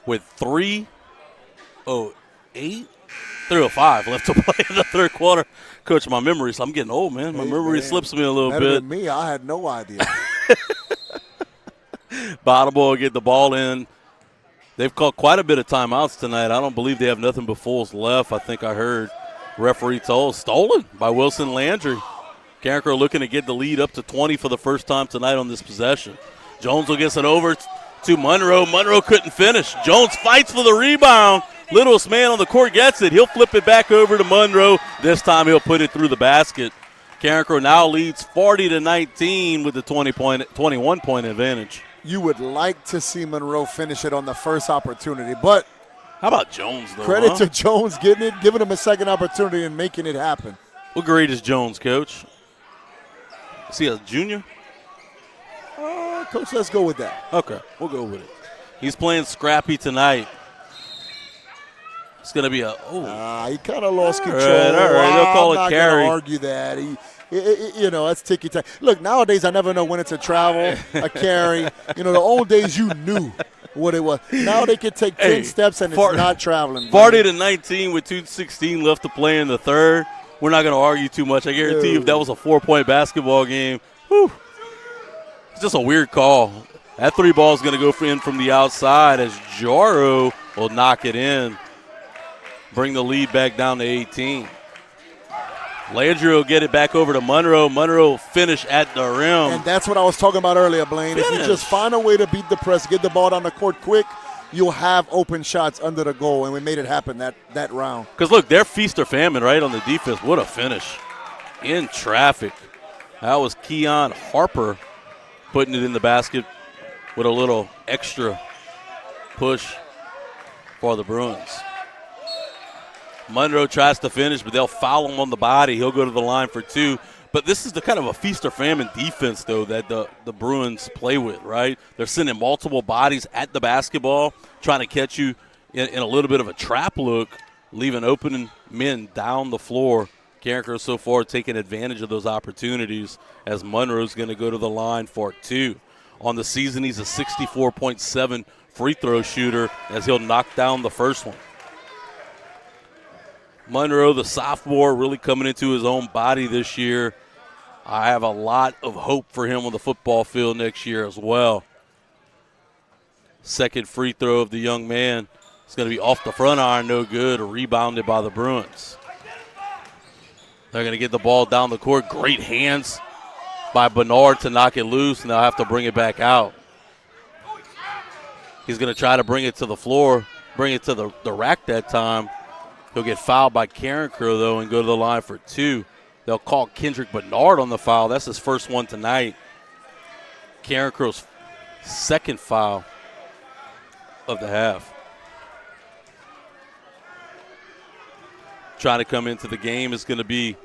with 3:05 left to play in the third quarter. Coach, my memory, I'm getting old, man. My memory slips me a little Better bit. than me, I had no idea. Bonnabel will get the ball in. They've called quite a bit of timeouts tonight. I don't believe they have nothing but fulls left. I think I heard referee told stolen by Wilson Landry. Carencro looking to get the lead up to 20 for the first time tonight on this possession. Jones will get it over to Monroe. Monroe couldn't finish. Jones fights for the rebound. Littlest man on the court gets it. He'll flip it back over to Monroe. This time he'll put it through the basket. Carencro now leads 40-19 with the 21-point advantage. You would like to see Monroe finish it on the first opportunity, but how about Jones, though? Credit to Jones getting it, giving him a second opportunity and making it happen. What grade is Jones, Coach? Is he a junior? Coach, let's go with that. Okay, we'll go with it. He's playing scrappy tonight. It's going to be he kind of lost control. All right. They'll call it carry. I'm not going to argue that. That's ticky-tack. Look, nowadays I never know when it's a travel, a carry. The old days you knew what it was. Now they can take 10 steps and it's not traveling. 40-19 with 2:16 left to play in the third. We're not going to argue too much. I guarantee you if that was a 4-point basketball game, it's just a weird call. That three ball is going to go in from the outside as Jaro will knock it in. Bring the lead back down to 18. Landry will get it back over to Monroe. Monroe will finish at the rim. And that's what I was talking about earlier, Blaine. If you just find a way to beat the press, get the ball down the court quick, you'll have open shots under the goal, and we made it happen that round. Because, look, they're feast or famine, right, on the defense. What a finish. In traffic. That was Keon Harper putting it in the basket with a little extra push for the Bruins. Monroe tries to finish, but they'll foul him on the body. He'll go to the line for two. But this is the kind of a feast or famine defense, though, that the Bruins play with, right? They're sending multiple bodies at the basketball, trying to catch you in a little bit of a trap look, leaving open men down the floor. Carencro so far taking advantage of those opportunities as Monroe's going to go to the line for two. On the season, he's a 64.7 free throw shooter as he'll knock down the first one. Monroe, the sophomore, really coming into his own body this year. I have a lot of hope for him on the football field next year as well. Second free throw of the young man. It's going to be off the front iron, no good, rebounded by the Bruins. They're going to get the ball down the court. Great hands by Bernard to knock it loose, and they'll have to bring it back out. He's going to try to bring it to the floor, bring it to the rack that time. He'll get fouled by Carencro, though, and go to the line for two. They'll call Kendrick Bernard on the foul. That's his first one tonight. Carencro's second foul of the half. Trying to come into the game is going to be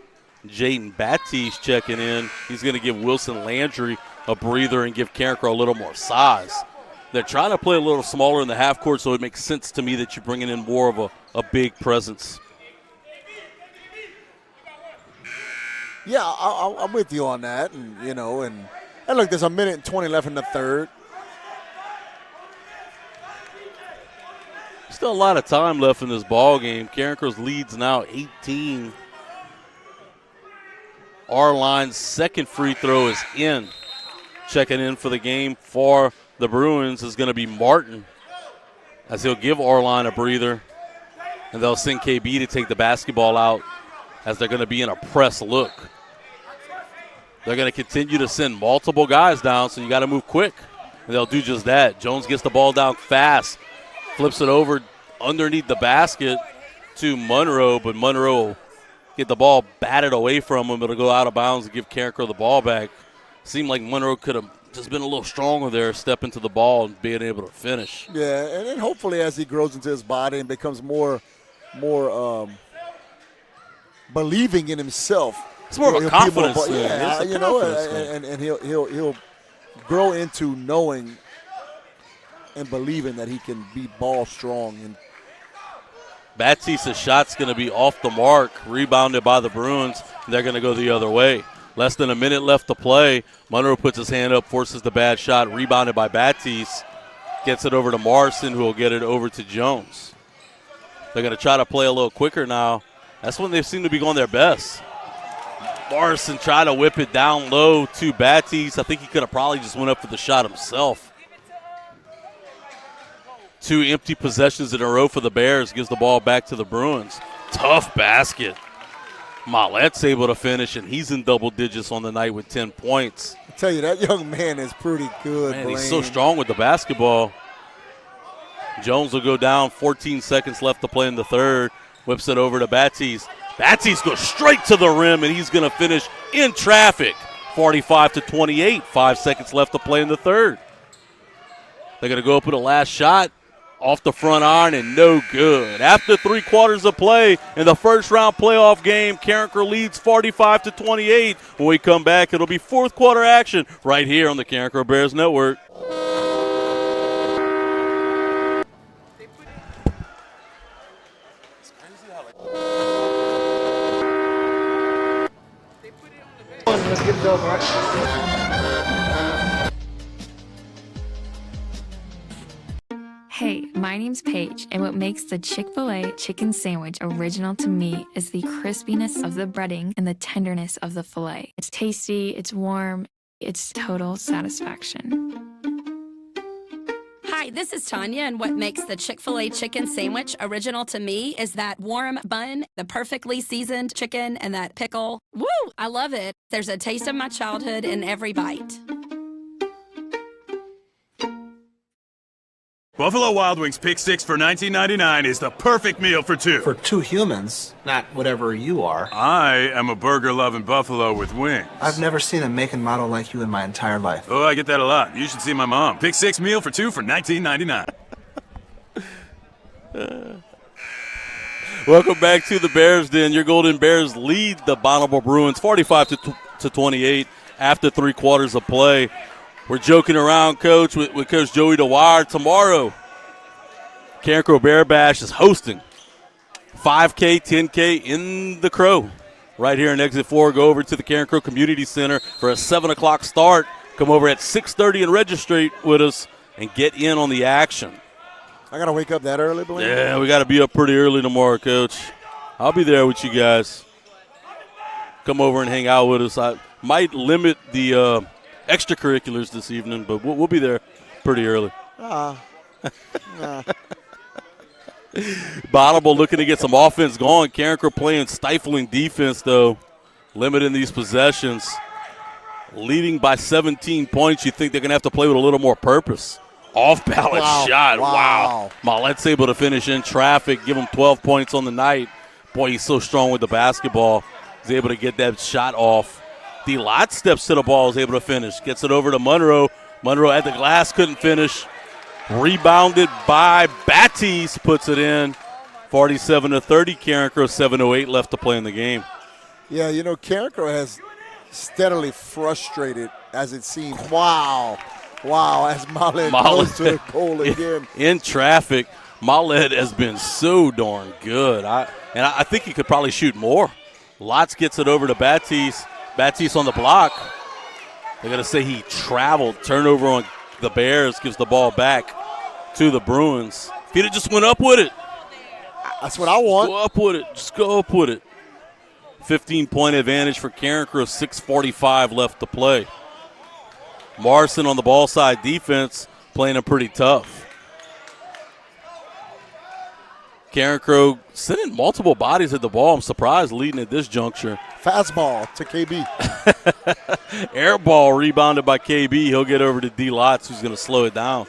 Jaden Batiste checking in. He's going to give Wilson Landry a breather and give Carencro a little more size. They're trying to play a little smaller in the half court, so it makes sense to me that you're bringing in more of a big presence. Yeah, I'm with you on that, and look, there's a minute and 20 left in the third. Still a lot of time left in this ball game. Carencro's lead's now 18. Arline's second free throw is in. Checking in for the game for the Bruins is going to be Martin, as he'll give Arline a breather, and they'll send KB to take the basketball out as they're going to be in a press look. They're going to continue to send multiple guys down, so you got to move quick, and they'll do just that. Jones gets the ball down fast, flips it over underneath the basket to Monroe, but Monroe get the ball batted away from him. It'll go out of bounds and give Carencro the ball back. Seemed like Monroe could have just been a little stronger there, stepping to the ball and being able to finish. Yeah, and then hopefully as he grows into his body and becomes more believing in himself. It's more of a confidence thing. Yeah, and he'll grow into knowing and believing that he can be ball strong. And Batista's shot's going to be off the mark, rebounded by the Bruins. They're going to go the other way. Less than a minute left to play. Monroe puts his hand up, forces the bad shot, rebounded by Batiste. Gets it over to Morrison, who will get it over to Jones. They're going to try to play a little quicker now. That's when they seem to be going their best. Morrison tried to whip it down low to Batiste. I think he could have probably just went up for the shot himself. 2 empty possessions in a row for the Bears. Gives the ball back to the Bruins. Tough basket. Maulet's able to finish, and he's in double digits on the night with 10 points. I tell you, that young man is pretty good, Man, Blaine. he's so strong with the basketball. Jones will go down. 14 seconds left to play in the third. Whips it over to Batiste. Batiste goes straight to the rim, and he's going to finish in traffic. 45-28. 5 seconds left to play in the third. They're going to go up with a last shot. Off the front iron and no good. After 3 quarters of play in the first round playoff game, Carencro leads 45-28. When we come back, it'll be fourth quarter action right here on the Carencro Bears Network. Let's get it over, right? Hey, my name's Paige, and what makes the Chick-fil-A chicken sandwich original to me is the crispiness of the breading and the tenderness of the filet. It's tasty, it's warm, it's total satisfaction. Hi, this is Tanya, and what makes the Chick-fil-A chicken sandwich original to me is that warm bun, the perfectly seasoned chicken, and that pickle. Woo! I love it. There's a taste of my childhood in every bite. Buffalo Wild Wings Pick 6 for $19.99 is the perfect meal for 2. For 2 humans, not whatever you are. I am a burger-loving buffalo with wings. I've never seen a make and model like you in my entire life. Oh, I get that a lot. You should see my mom. Pick 6 meal for 2 for $19.99. Welcome back to the Bears Den. Your Golden Bears lead the Bonnabel Bruins 45-28 after 3 quarters of play. We're joking around, Coach, with Coach Joey DeWire. Tomorrow, Carencro Bear Bash is hosting 5K, 10K in the Crow. Right here in Exit 4. Go over to the Carencro Community Center for a 7 o'clock start. Come over at 6:30 and register with us and get in on the action. I got to wake up that early, Blaine? Yeah, we got to be up pretty early tomorrow, Coach. I'll be there with you guys. Come over and hang out with us. I might limit the extracurriculars this evening, but we'll be there pretty early. Bonnabel looking to get some offense going. Carencro playing stifling defense, though, limiting these possessions. Leading by 17 points, you think they're going to have to play with a little more purpose. Off-balance shot. Wow. Maulet's able to finish in traffic, give him 12 points on the night. Boy, he's so strong with the basketball. He's able to get that shot off. Lot steps to the ball, is able to finish. Gets it over to Monroe. Monroe at the glass, couldn't finish. Rebounded by Batiste, puts it in. 47-30, Carencro, 7:08 left to play in the game. Yeah, you know, Carencro has steadily frustrated, as it seems. Wow, as Maulet goes to the goal again. In traffic, Maulet has been so darn good. I think he could probably shoot more. Lots gets it over to Batiste. Batiste on the block. They're going to say he traveled. Turnover on the Bears, gives the ball back to the Bruins. If he'd have just went up with it. That's what I want. Go up with it. Just go up with it. 15-point advantage for Carencro, 6:45 left to play. Morrison on the ball side defense, playing him pretty tough. Carencro sending multiple bodies at the ball. I'm surprised leading at this juncture. Fastball to KB. Air ball rebounded by KB. He'll get over to D. Lots, who's going to slow it down.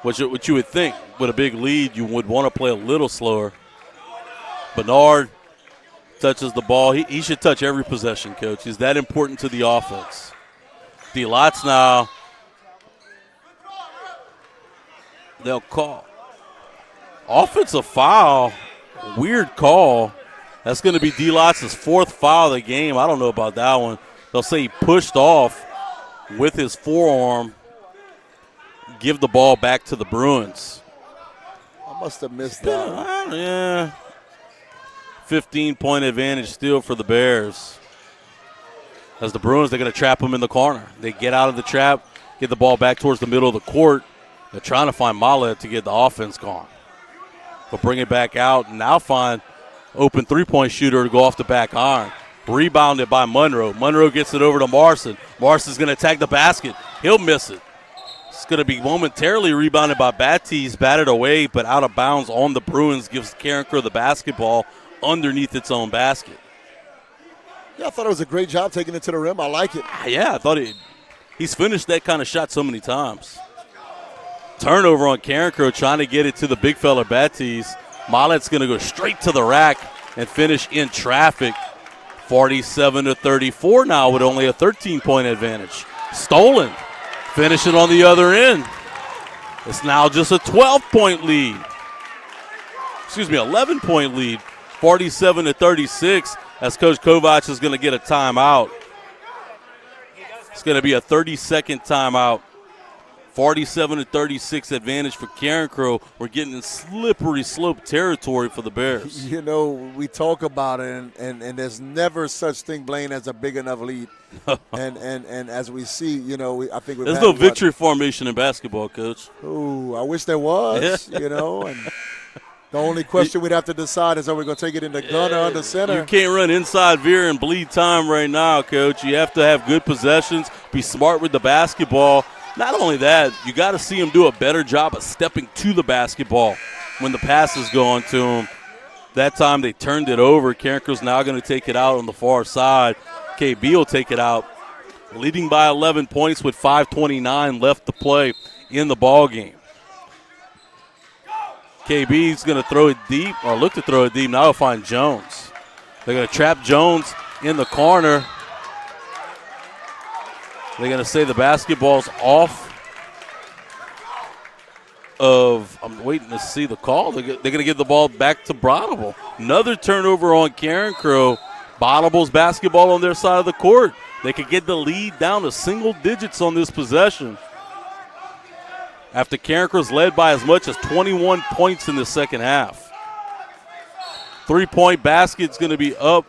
What you would think with a big lead, you would want to play a little slower. Bernard touches the ball. He should touch every possession, Coach. He's that important to the offense. D-Lots now. They'll call. Offensive foul. Weird call. That's going to be D-Lots' 4th foul of the game. I don't know about that one. They'll say he pushed off with his forearm. Give the ball back to the Bruins. I must have missed that. Yeah. 15-point advantage still for the Bears. As the Bruins, they're going to trap them in the corner. They get out of the trap, get the ball back towards the middle of the court. They're trying to find Mallet to get the offense going. But bring it back out and now find open three-point shooter to go off the back iron. Rebounded by Monroe. Monroe gets it over to Marson. Marson's going to attack the basket. He'll miss it. It's going to be momentarily rebounded by Batiste, batted away, but out of bounds on the Bruins, gives Carencro the basketball underneath its own basket. Yeah, I thought it was a great job taking it to the rim. I like it. Yeah, I thought he's finished that kind of shot so many times. Turnover on Carencro, trying to get it to the big fella Batiste. Mallet's going to go straight to the rack and finish in traffic. 47-34 now with only a 13-point advantage. Stolen. Finish it on the other end. It's now just a 12-point lead. 11-point lead. 47-36 as Coach Kovac is going to get a timeout. It's going to be a 30-second timeout. 47-36 advantage for Carencro. We're getting in slippery slope territory for the Bears. You know, we talk about it, and there's never such thing, Blaine, as a big enough lead. and as we see, you know, I think there's no victory formation in basketball, Coach. Ooh, I wish there was. You know, and the only question we'd have to decide is, are we going to take it in the gun or under center? You can't run inside veer and bleed time right now, Coach. You have to have good possessions, be smart with the basketball. Not only that, you got to see him do a better job of stepping to the basketball when the pass is going to him. That time they turned it over. Carencro's now going to take it out on the far side. KB will take it out, leading by 11 points with 5:29 left to play in the ball game. KB's going to throw it deep, or look to throw it deep. Now he'll find Jones. They're going to trap Jones in the corner. They're going to say the basketball's off of – I'm waiting to see the call. They're going to give the ball back to Bonnabel. Another turnover on Carencro. Bonnabel's basketball on their side of the court. They could get the lead down to single digits on this possession. After Carencro's led by as much as 21 points in the second half. 3-point basket's going to be up,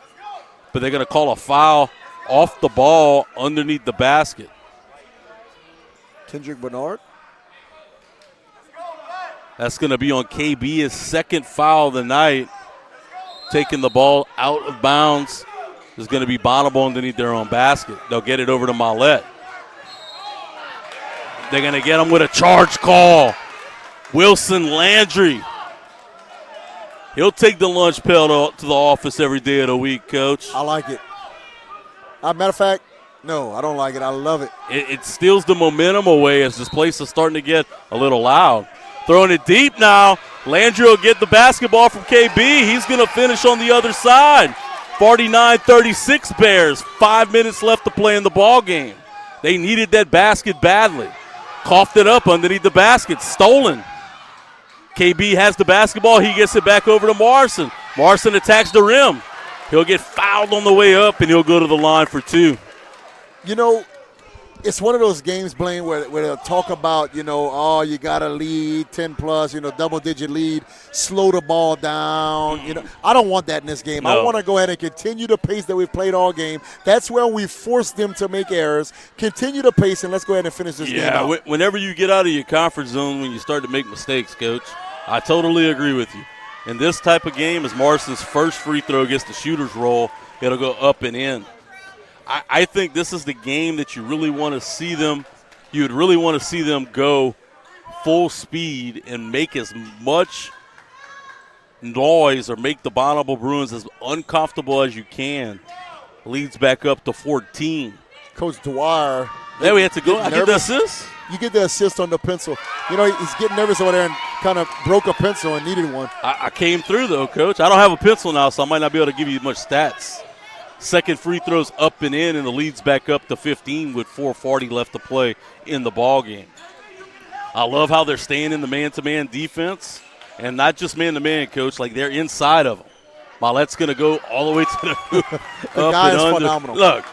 but they're going to call a foul off the ball underneath the basket. Kendrick Bernard. That's going to be on KB, his second foul of the night. Taking the ball out of bounds is going to be Bonnabel underneath their own basket. They'll get it over to Mallet. They're going to get him with a charge call. Wilson Landry. He'll take the lunch pail to the office every day of the week, Coach. I like it. Matter of fact, no, I don't like it. I love it. It steals the momentum away as this place is starting to get a little loud. Throwing it deep now. Landry will get the basketball from KB. He's going to finish on the other side. 49-36 Bears. 5 minutes left to play in the ball game. They needed that basket badly. Coughed it up underneath the basket. Stolen. KB has the basketball. He gets it back over to Marson. Marson attacks the rim. He'll get fouled on the way up, and he'll go to the line for 2. You know, it's one of those games, Blaine, where they'll talk about, you know, oh, you got a lead, 10-plus, you know, double-digit lead, slow the ball down. You know, I don't want that in this game. No. I want to go ahead and continue the pace that we've played all game. That's where we force them to make errors. Continue the pace, and let's go ahead and finish this game out. Yeah, whenever you get out of your comfort zone, when you start to make mistakes, Coach, I totally agree with you. In this type of game, as Marston's first free throw gets the shooter's roll, it'll go up and in. I think this is the game that you really want to see them. You would really want to see them go full speed and make as much noise or make the Bonnabel Bruins as uncomfortable as you can. Leads back up to 14. Coach Dwyer. There we have to go. I get the assist. You get the assist on the pencil. You know, he's getting nervous over there, and kind of broke a pencil and needed one. I came through, though, Coach. I don't have a pencil now, so I might not be able to give you much stats. Second free throws up and in, and the lead's back up to 15 with 4:40 left to play in the ball game. I love how they're staying in the man-to-man defense, and not just man-to-man, Coach. Like, they're inside of them. Maulet's going to go all the way to the hoop. The guy is phenomenal. Look,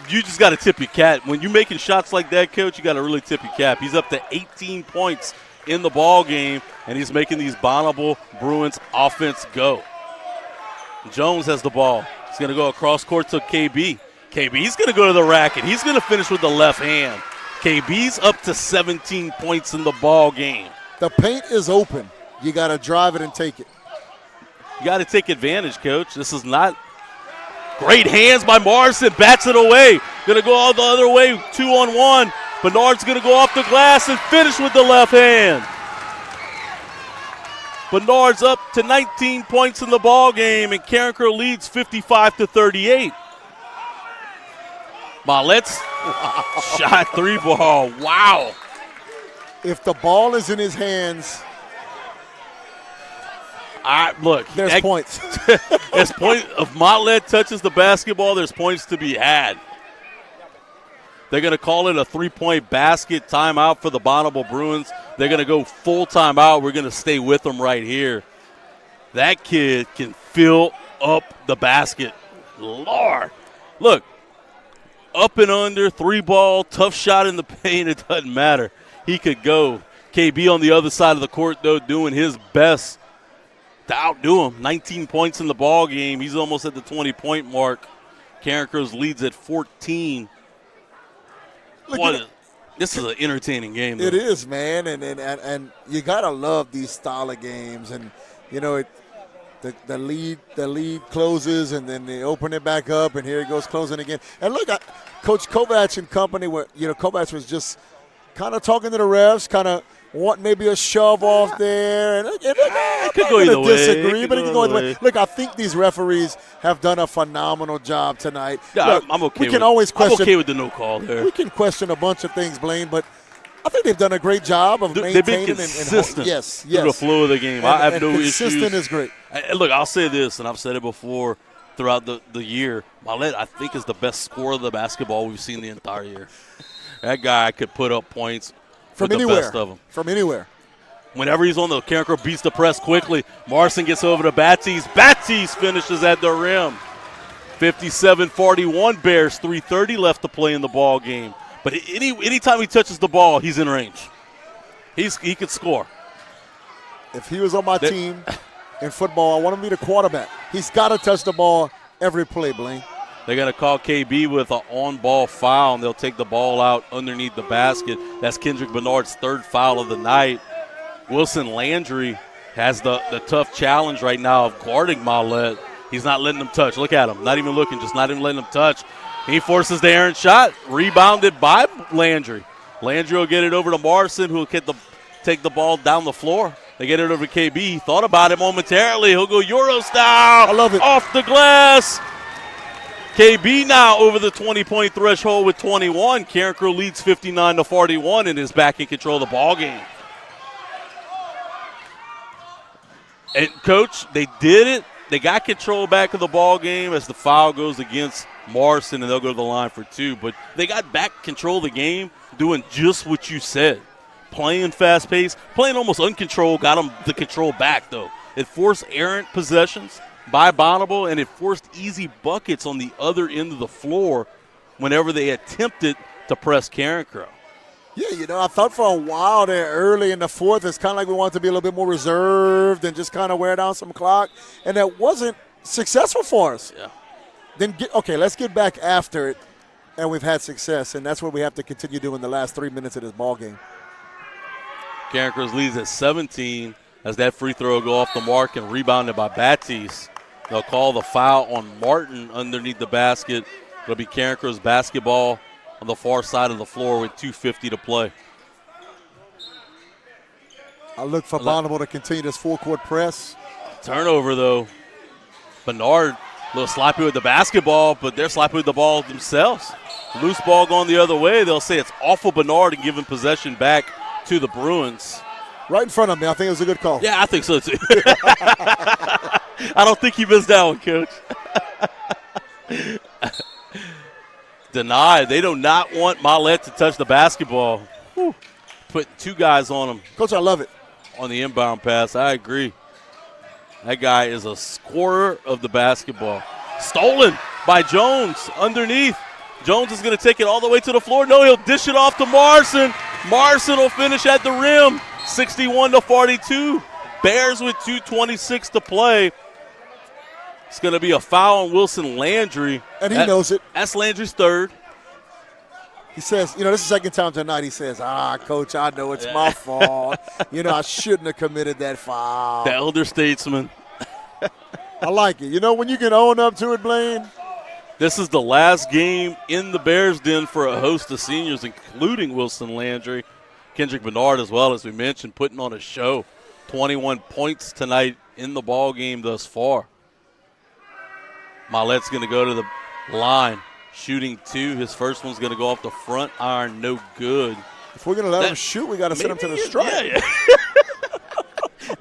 you just got to tip your cap. When you're making shots like that, Coach, you got to really tip your cap. He's up to 18 points in the ball game, and he's making these Bonnabel Bruins offense go. Jones has the ball. He's going to go across court to KB. KB's going to go to the racket. He's going to finish with the left hand. KB's up to 17 points in the ball game. The paint is open. You got to drive it and take it. You got to take advantage, Coach. This is not great hands by Morrison. Bats it away. Going to go all the other way, 2-on-1. Bernard's going to go off the glass and finish with the left hand. Bernard's up to 19 points in the ball game, and Carencro leads 55-38. Maulet's shot 3 ball. Wow. If the ball is in his hands, look, there's points. There's point. If Maulet touches the basketball, there's points to be had. They're going to call it a 3-point basket timeout for the Bonnabel Bruins. They're going to go full timeout. We're going to stay with them right here. That kid can fill up the basket. Lord. Look, up and under, 3-ball, tough shot in the paint. It doesn't matter. He could go. KB on the other side of the court, though, doing his best to outdo him. 19 points in the ball game. He's almost at the 20-point mark. Carencro's leads at 14. This is an entertaining game, though. It is, man, and you gotta love these style of games. And you know, the lead closes, and then they open it back up, and here it goes closing again. And look, Coach Kovac and company, Kovac was just kind of talking to the refs, kind of want maybe a shove off there, and it could go either way. Disagree, but it could go either way. Look, I think these referees have done a phenomenal job tonight. Yeah, look, I'm okay. We can always question. I'm okay with the no call there. We can question a bunch of things, Blaine, but I think they've done a great job of maintaining. They've been consistent through the flow of the game. I have no issues. Consistent is great. Look, I'll say this, and I've said it before throughout the year. Maulet, I think, is the best scorer of the basketball we've seen the entire year. That guy could put up points from with anywhere. The best of them. From anywhere. Whenever he's on the Carencro beats the press quickly. Morrison gets over to Baptiste. Baptiste finishes at the rim. 57-41 Bears, 3:30 left to play in the ball game. But anytime he touches the ball, he's in range. He could score. If he was on my team in football, I want him to be the quarterback. He's got to touch the ball every play, Blaine. They're going to call KB with an on-ball foul, and they'll take the ball out underneath the basket. That's Kendrick Bernard's 3rd foul of the night. Wilson Landry has the tough challenge right now of guarding Maulet. He's not letting him touch. Look at him. Not even looking, just not even letting him touch. He forces the errant shot, rebounded by Landry. Landry will get it over to Morrison, who will take the ball down the floor. They get it over to KB. He thought about it momentarily. He'll go Euro style. I love it. Off the glass. KB now over the 20-point threshold with 21. Carencro leads 59-41 and is back in control of the ball game. And, Coach, they did it. They got control back of the ball game as the foul goes against Morrison, and they'll go to the line for 2. But they got back control of the game, doing just what you said. Playing fast-paced, playing almost uncontrolled, got them the control back, though. It forced errant possessions by Bonnabel, and it forced easy buckets on the other end of the floor whenever they attempted to press Carencro. Yeah, I thought for a while there early in the 4th, it's kind of like we wanted to be a little bit more reserved and just kind of wear down some clock, and that wasn't successful for us. Yeah. Then, let's get back after it, and we've had success, and that's what we have to continue doing the last 3 minutes of this ball game. Carencro's leads at 17 as that free throw will go off the mark and rebounded by Baptiste. They'll call the foul on Martin underneath the basket. It'll be Carencro's basketball on the far side of the floor with 2:50 to play. I look for Bonnabel to continue this full-court press. Turnover, though. Bernard, a little sloppy with the basketball, but they're sloppy with the ball themselves. Loose ball going the other way. They'll say it's off of Bernard and giving possession back to the Bruins. Right in front of me. I think it was a good call. Yeah, I think so, too. I don't think you missed that one, Coach. Denied. They do not want Millett to touch the basketball. Whew. Put 2 guys on him. Coach, I love it. On the inbound pass. I agree. That guy is a scorer of the basketball. Stolen by Jones underneath. Jones is going to take it all the way to the floor. No, he'll dish it off to Marson. Marson will finish at the rim. 61-42. Bears with 2:26 to play. It's going to be a foul on Wilson Landry. And he knows it. That's Landry's third. He says, this is the second time tonight he says, Coach, I know it's my fault. I shouldn't have committed that foul. The elder statesman. I like it. When you can own up to it, Blaine. This is the last game in the Bears den for a host of seniors, including Wilson Landry. Kendrick Bernard, as well, as we mentioned, putting on a show. 21 points tonight in the ball game thus far. Millett's going to go to the line, shooting 2. His first one's going to go off the front iron, no good. If we're going to let him shoot, we got to send him to the stripe. Yeah.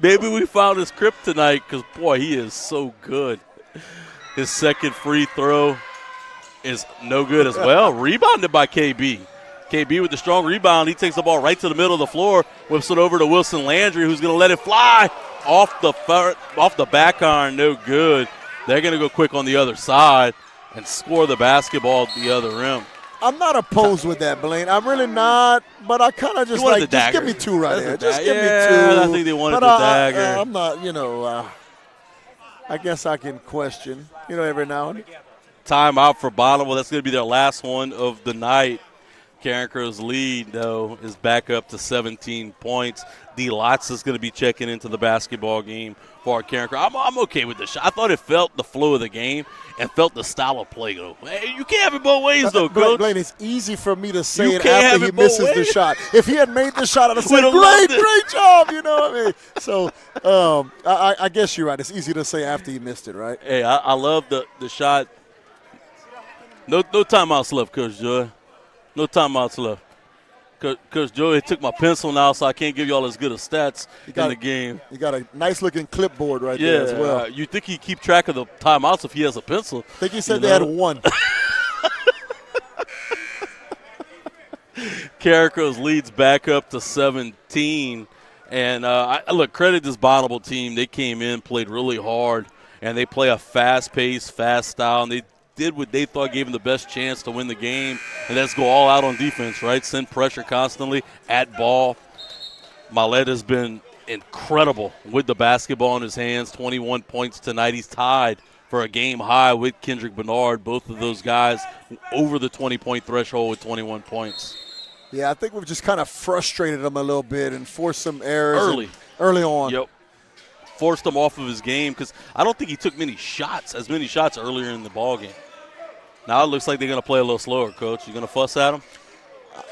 Maybe we found his kryptonite because, boy, he is so good. His second free throw is no good as well. Rebounded by KB. KB with the strong rebound. He takes the ball right to the middle of the floor, whips it over to Wilson Landry, who's going to let it fly off the back iron. No good. They're going to go quick on the other side and score the basketball at the other rim. I'm not opposed with that, Blaine. I'm really not, but I kind of just just give me 2 right there. Just give me 2. I think they wanted the dagger. I'm not, I guess I can question, every now and then. Timeout for Bonnabel. That's going to be their last one of the night. Carencro's lead, though, is back up to 17 points. D. Lotz is going to be checking into the basketball game for Carencro. I'm okay with the shot. I thought it felt the flow of the game and felt the style of play, though. Hey, you can't have it both ways, though, Coach. Blaine, it's easy for me to say it after he misses the shot. If he had made the shot, I'd have said, great job, you know what I mean? So I guess you're right. It's easy to say after he missed it, right? Hey, I love the shot. No timeouts left, Coach Joy. No timeouts left. Coach Joey took my pencil now, so I can't give you all as good of stats in the game. You got a nice-looking clipboard right there as well. You think he'd keep track of the timeouts if he has a pencil. I think he said they had 1. Carencro's leads back up to 17. And, look, credit this Bonnabel team. They came in, played really hard, and they play a fast-paced, fast style, and they did what they thought gave them the best chance to win the game, and that's go all out on defense, right? Send pressure constantly at ball. Millett has been incredible with the basketball in his hands, 21 points tonight. He's tied for a game high with Kendrick Bernard, both of those guys over the 20-point threshold with 21 points. Yeah, I think we've just kind of frustrated him a little bit and forced some errors early on. Yep. Forced him off of his game because I don't think he took as many shots earlier in the ball game. Now it looks like they're going to play a little slower, Coach. You going to fuss at him?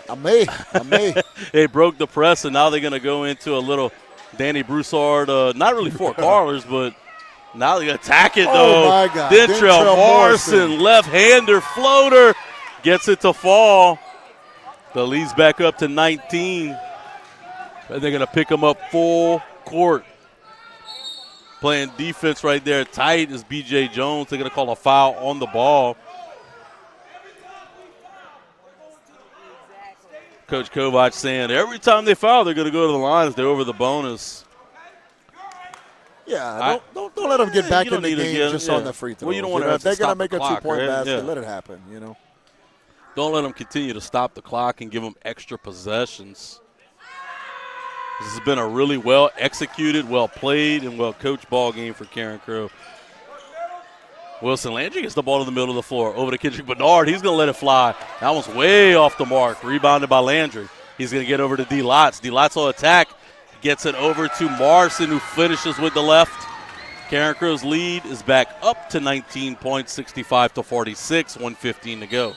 I may. They broke the press, and now they're going to go into a little Danny Broussard, not really Fort Carlers, but now they're going to attack it, though. Oh, my God. Dentrell Morrison, left-hander floater, gets it to fall. The lead's back up to 19. And they're going to pick him up full court. Playing defense right there tight is B.J. Jones. They're going to call a foul on the ball. Coach Kovac saying every time they foul, they're going to go to the line if they're over the bonus. Yeah, don't let them get back in the game just on the free throws. Well, you don't want if they're going to make the a clock, 2-point right? basket, let it happen, Don't let them continue to stop the clock and give them extra possessions. This has been a really well-executed, well-played, and well-coached ball game for Carencro. Wilson Landry gets the ball in the middle of the floor. Over to Kendrick Bernard. He's going to let it fly. That one's way off the mark. Rebounded by Landry. He's going to get over to D. Lotz. D. Lotz on attack. Gets it over to Marson, who finishes with the left. Carencro's lead is back up to 19 points, 65-46, 1:15 to go.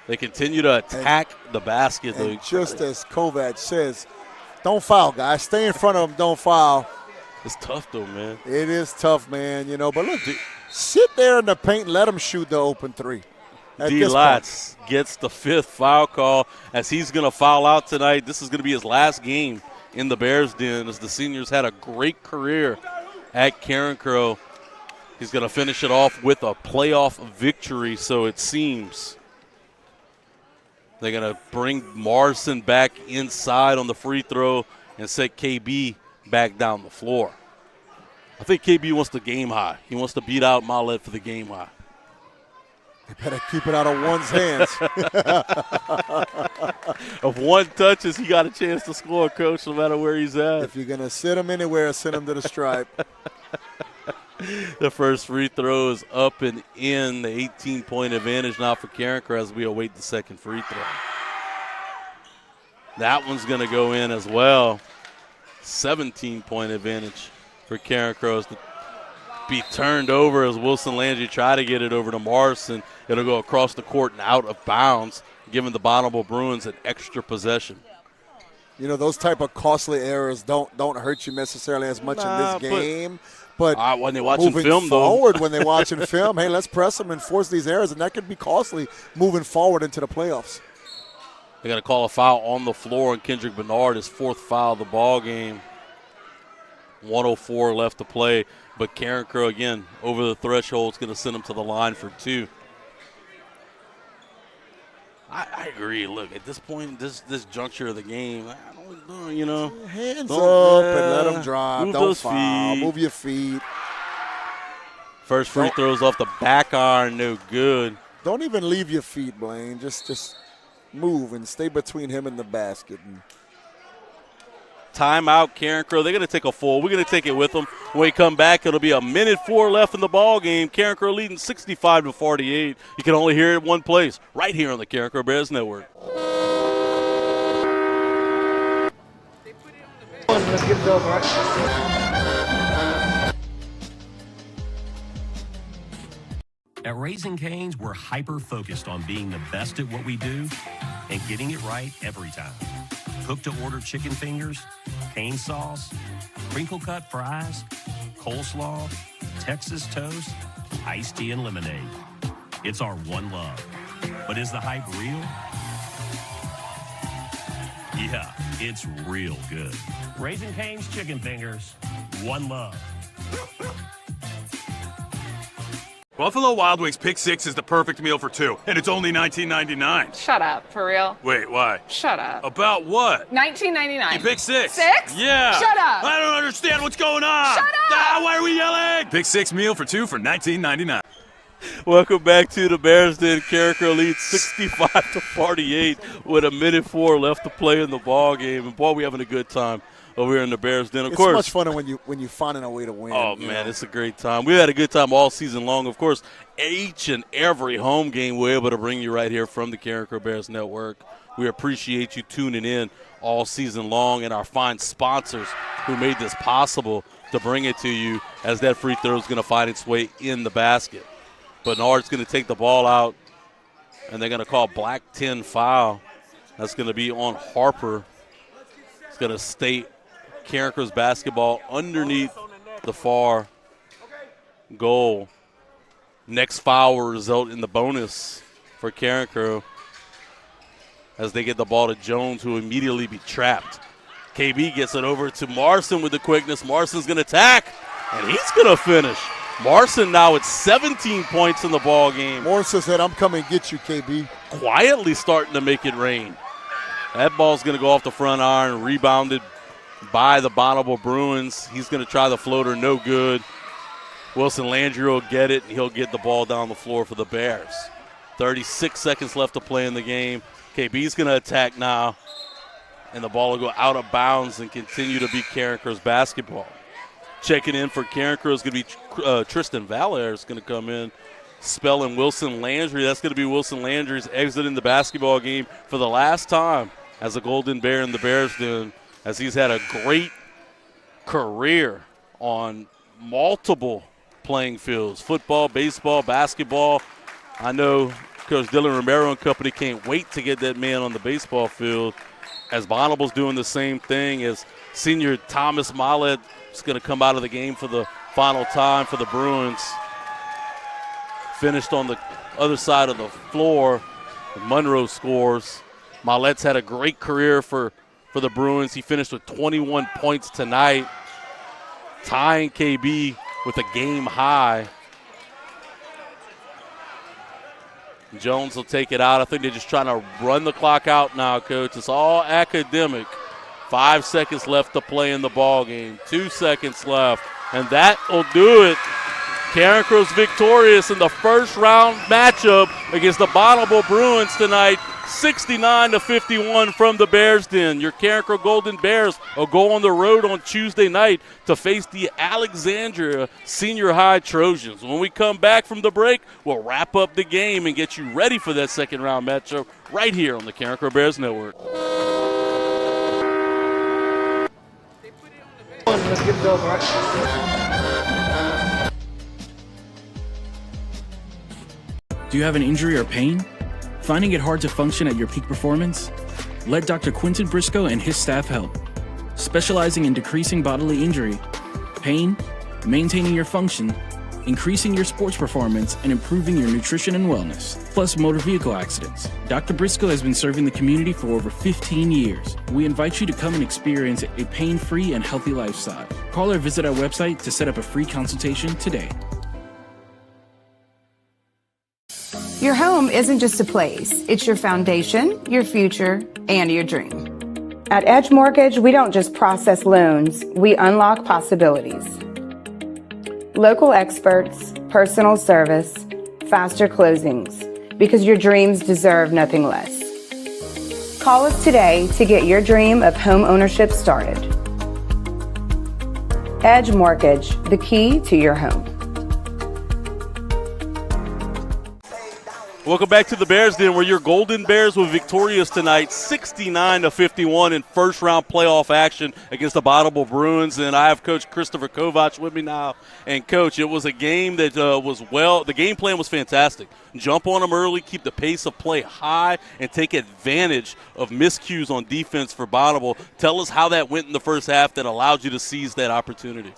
They continue to attack the basket. And just as Kovac says, don't foul, guys. Stay in front of them. Don't foul. It's tough, though, man. It is tough, man, But look, sit there in the paint and let them shoot the open three. D. Latz gets the 5th foul call as he's going to foul out tonight. This is going to be his last game in the Bears Den as the senior's had a great career at Carencro. He's going to finish it off with a playoff victory, so it seems. They're going to bring Morrison back inside on the free throw and set KB back down the floor. I think KB wants the game high. He wants to beat out Mollett for the game high. They better keep it out of one's hands. If one touches, he got a chance to score, Coach, no matter where he's at. If you're going to sit him anywhere, send him to the stripe. The first free throw is up and in. The 18-point advantage now for Carencro as we await the second free throw. That one's going to go in as well. 17-point advantage for Carencro to be turned over as Wilson Landry try to get it over to Morrison. It'll go across the court and out of bounds, giving the Bonnabel Bruins an extra possession. You know, those type of costly errors don't hurt you necessarily as much in this game. But when they're watching moving film, forward, when they're watching film, hey, let's press them and force these errors, and that could be costly moving forward into the playoffs. They're going to call a foul on the floor on Kendrick Bernard, his 4th foul of the ball game. 1:04 left to play, but Carencro, again, over the threshold, is going to send him to the line for 2. I agree. Look, at this point, this juncture of the game, I don't, you know. Hands up and let them drop. Move don't those foul. feet. Move your feet. First free throws off the back iron, no good. Don't even leave your feet, Blaine. Just move and stay between him and the basket. Timeout, Carencro. They're going to take a full. We're going to take it with them. When we come back, it'll be 1:04 left in the ball game. Carencro leading 65-48. You can only hear it one place, right here on the Carencro Bears Network. Let's get it over, right? At Raising Cane's, we're hyper-focused on being the best at what we do and getting it right every time. Cook-to-order chicken fingers, cane sauce, crinkle-cut fries, coleslaw, Texas toast, iced tea, and lemonade. It's our one love. But is the hype real? Yeah, it's real good. Raising Cane's chicken fingers, one love. Buffalo Wild Wings Pick 6 is the perfect meal for 2, and it's only $19.99. Shut up, for real? Wait, why? Shut up. About what? $19.99. You pick 6. 6? Yeah. Shut up. I don't understand what's going on. Shut up. Why are we yelling? Pick 6 meal for 2 for $19.99. Welcome back to the Bears Den. Carencro leads 65-48 with 1:04 left to play in the ball game. And boy, we're having a good time over here in the Bears Den. Of course, it's much fun when you finding a way to win. Oh man, it's a great time. We had a good time all season long. Of course, each and every home game we're able to bring you right here from the Carencro Bears Network. We appreciate you tuning in all season long, and our fine sponsors who made this possible to bring it to you as that free throw is going to find its way in the basket. Bernard's going to take the ball out, and they're going to call black 10 foul. That's going to be on Harper. It's going to stay Carencro's basketball underneath the far goal. Next foul will result in the bonus for Carencro as they get the ball to Jones, who immediately be trapped. KB gets it over to Marson with the quickness. Marson's going to attack, and he's going to finish. Marson now at 17 points in the ball game. Morrison said, I'm coming to get you, KB. Quietly starting to make it rain. That ball's going to go off the front iron, rebounded by the Bonnabel Bruins. He's going to try the floater, no good. Wilson Landry will get it, and he'll get the ball down the floor for the Bears. 36 seconds left to play in the game. KB's going to attack now, and the ball will go out of bounds and continue to be Carencro's basketball. Checking in for Carencro is going to be Tristan Valaire is going to come in, spelling Wilson Landry. That's going to be Wilson Landry's exiting the basketball game for the last time as a Golden Bear in the Bears Den, as he's had a great career on multiple playing fields, football, baseball, basketball. I know Coach Dylan Romero and company can't wait to get that man on the baseball field, as Bonnabel's doing the same thing, as senior Thomas Mollett is going to come out of the game for the final time for the Bruins. finished on the other side of the floor. Monroe scores. Maulet's had a great career for the Bruins. He finished with 21 points tonight, tying KB with a game high. Jones will take it out. I think they're just trying to run the clock out now, Coach. It's all academic. 5 seconds left to play in the ball game. 2 seconds left, and that will do it. Carencro's victorious in the first round matchup against the Bonnabel Bruins tonight, 69-51 from the Bears Den. Your Carencro Golden Bears will go on the road on Tuesday night to face the Alexandria Senior High Trojans. When we come back from the break, we'll wrap up the game and get you ready for that second round matchup right here on the Carencro Bears Network. Let's get it over, right? Do you have an injury or pain? Finding it hard to function at your peak performance? Let Dr. Quinton Briscoe and his staff help. Specializing in decreasing bodily injury, pain, maintaining your function, increasing your sports performance, and improving your nutrition and wellness, plus motor vehicle accidents. Dr. Briscoe has been serving the community for over 15 years. We invite you to come and experience a pain-free and healthy lifestyle. Call or visit our website to set up a free consultation today. Your home isn't just a place. It's your foundation, your future, and your dream. At Edge Mortgage, we don't just process loans, we unlock possibilities. Local experts, personal service, faster closings, because your dreams deserve nothing less. Call us today to get your dream of home ownership started. Edge Mortgage, the key to your home. Welcome back to the Bears Den, where your Golden Bears were victorious tonight, 69-51 in first-round playoff action against the Bonnabel Bruins. And I have Coach Christopher Kovac with me now. And, Coach, it was a game that the game plan was fantastic. Jump on them early, keep the pace of play high, and take advantage of miscues on defense for Bonnabel. Tell us how that went in the first half that allowed you to seize that opportunity.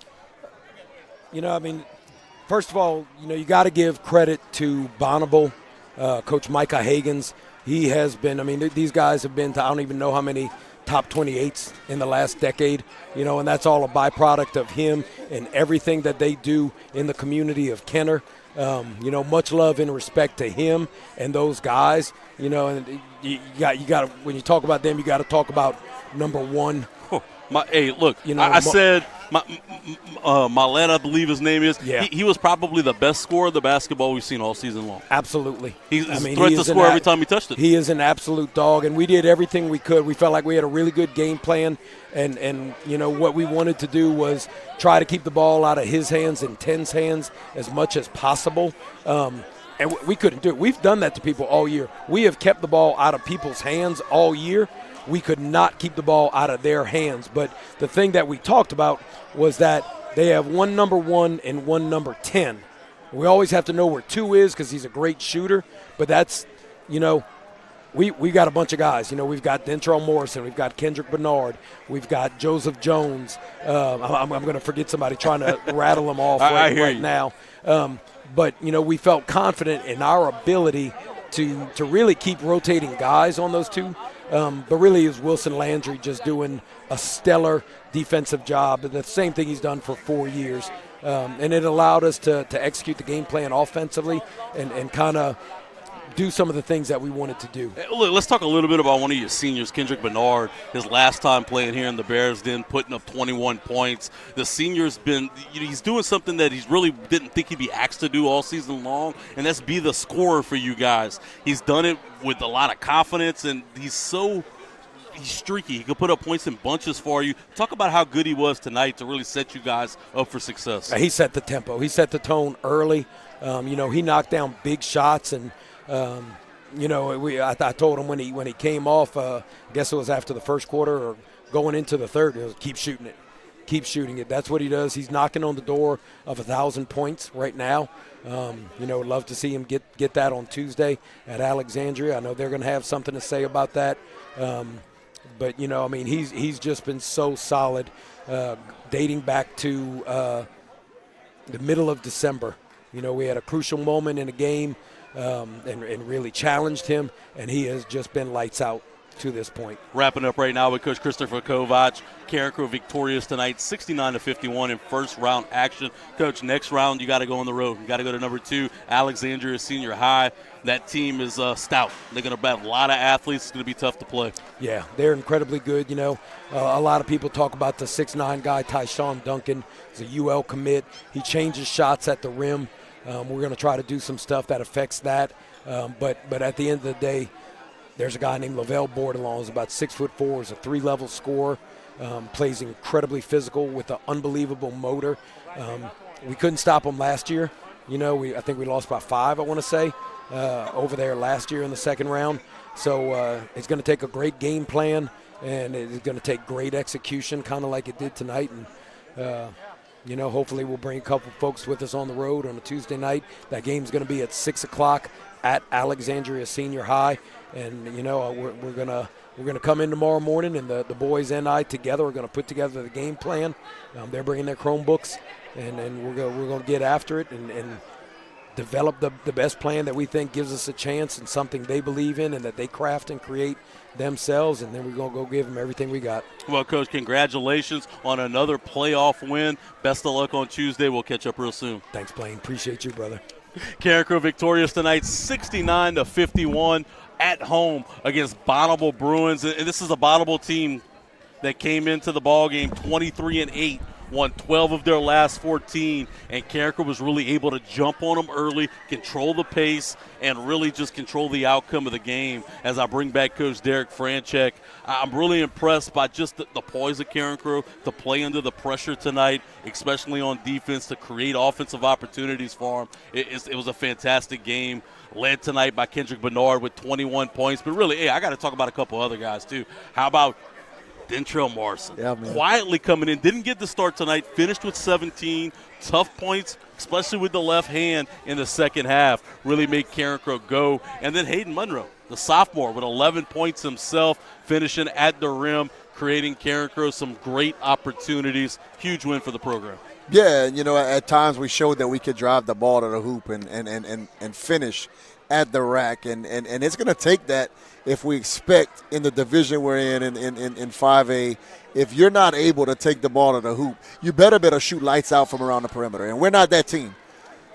First of all, you got to give credit to Bonnabel. Coach Micah Hagans, he has been, these guys have been to I don't even know how many top 28s in the last decade, and that's all a byproduct of him and everything that they do in the community of Kenner. Much love and respect to him and those guys, and you got when you talk about them, you got to talk about number one. I said Maulet, I believe his name is. Yeah. He was probably the best scorer of the basketball we've seen all season long. Absolutely. He's a threat to score every time he touched it. He is an absolute dog, and we did everything we could. We felt like we had a really good game plan, and what we wanted to do was try to keep the ball out of his hands and Ten's hands as much as possible. And we couldn't do it. We've done that to people all year. We have kept the ball out of people's hands all year. We could not keep the ball out of their hands. But the thing that we talked about was that they have one number 1 and one number 10. We always have to know where 2 is because he's a great shooter. But that's, we got a bunch of guys. We've got Dentrell Morrison. We've got Kendrick Bernard. We've got Joseph Jones. I'm going to forget somebody trying to rattle them off right now. But, we felt confident in our ability to really keep rotating guys on those 2. But really is Wilson Landry just doing a stellar defensive job. The same thing he's done for 4 years. And it allowed us to execute the game plan offensively and kind of do some of the things that we wanted to do. Look, let's talk a little bit about one of your seniors, Kendrick Bernard, his last time playing here in the Bears Den, putting up 21 points. The senior's been he's doing something that he's really didn't think he'd be asked to do all season long, and that's be the scorer for you guys. He's done it with a lot of confidence, and he's streaky. He could put up points in bunches for you. Talk about how good he was tonight to really set you guys up for success. He set the tempo. He set the tone early. He knocked down big shots, and I told him when he came off, I guess it was after the first quarter or going into the third, it was keep shooting it. That's what he does. He's knocking on the door of 1,000 points right now. Love to see him get that on Tuesday at Alexandria. I know they're going to have something to say about that. But he's just been so solid, dating back to the middle of December. You know, we had a crucial moment in the game and really challenged him, and he has just been lights out to this point. Wrapping up right now with Coach Christopher Kovac. Carencro victorious tonight, 69-51 in first round action. Coach, next round you got to go on the road. You got to go to number 2, Alexandria Senior High. That team is stout. They're going to have a lot of athletes. It's going to be tough to play. Yeah, they're incredibly good. You know, a lot of people talk about the 6'9" guy, Tyshawn Duncan. He's a UL commit. He changes shots at the rim. We're going to try to do some stuff that affects that. But at the end of the day, there's a guy named Lavelle Bordelon, who's about 6'4", is a 3-level scorer, plays incredibly physical with an unbelievable motor. We couldn't stop him last year. You know, I think we lost by 5, I want to say, over there last year in the second round. So it's going to take a great game plan, and it's going to take great execution, kind of like it did tonight. And, you know, hopefully we'll bring a couple folks with us on the road on a Tuesday night. That game's going to be at 6 o'clock at Alexandria Senior High. And, you know, we're gonna come in tomorrow morning, and the boys and I together are going to put together the game plan. They're bringing their Chromebooks, and we're going to get after it and develop the best plan that we think gives us a chance and something they believe in and that they craft and create themselves, and then we're going to go give them everything we got. Well, Coach, congratulations on another playoff win. Best of luck on Tuesday. We'll catch up real soon. Thanks, Blaine. Appreciate you, brother. Carencro victorious tonight, 69-51 at home against Bonnabel Bruins. And this is a Bonnabel team that came into the ball game 23-8. Won 12 of their last 14, and Carencro was really able to jump on them early, control the pace, and really just control the outcome of the game. As I bring back Coach Derek Franchek, I'm really impressed by just the poise of Carencro to play under the pressure tonight, especially on defense, to create offensive opportunities for them. It was a fantastic game. Led tonight by Kendrick Bernard with 21 points. But really, hey, I got to talk about a couple other guys, too. How about Dentrell Morrison? Yeah, man. Quietly coming in, didn't get the start tonight, finished with 17. Tough points, especially with the left hand in the second half, really made Carencro go. And then Hayden Monroe, the sophomore, with 11 points himself, finishing at the rim, creating Carencro some great opportunities. Huge win for the program. Yeah, you know, at times we showed that we could drive the ball to the hoop and finish at the rack, and it's going to take that if we expect in the division we're in 5A. If you're not able to take the ball to the hoop, you better shoot lights out from around the perimeter, and we're not that team.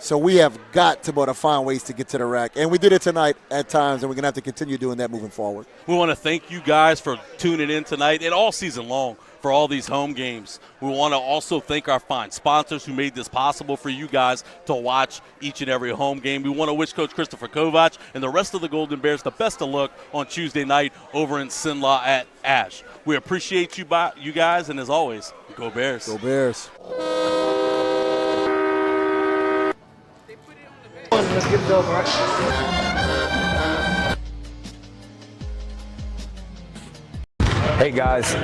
So we have got to be able to find ways to get to the rack, and we did it tonight at times, and we're going to have to continue doing that moving forward. We want to thank you guys for tuning in tonight and all season long for all these home games. We want to also thank our fine sponsors who made this possible for you guys to watch each and every home game. We want to wish Coach Christopher Kovac and the rest of the Golden Bears the best of luck on Tuesday night over in Sinlaw at Ash. We appreciate you guys, and as always, go Bears. Go Bears. Let's get it over, right? Hey guys,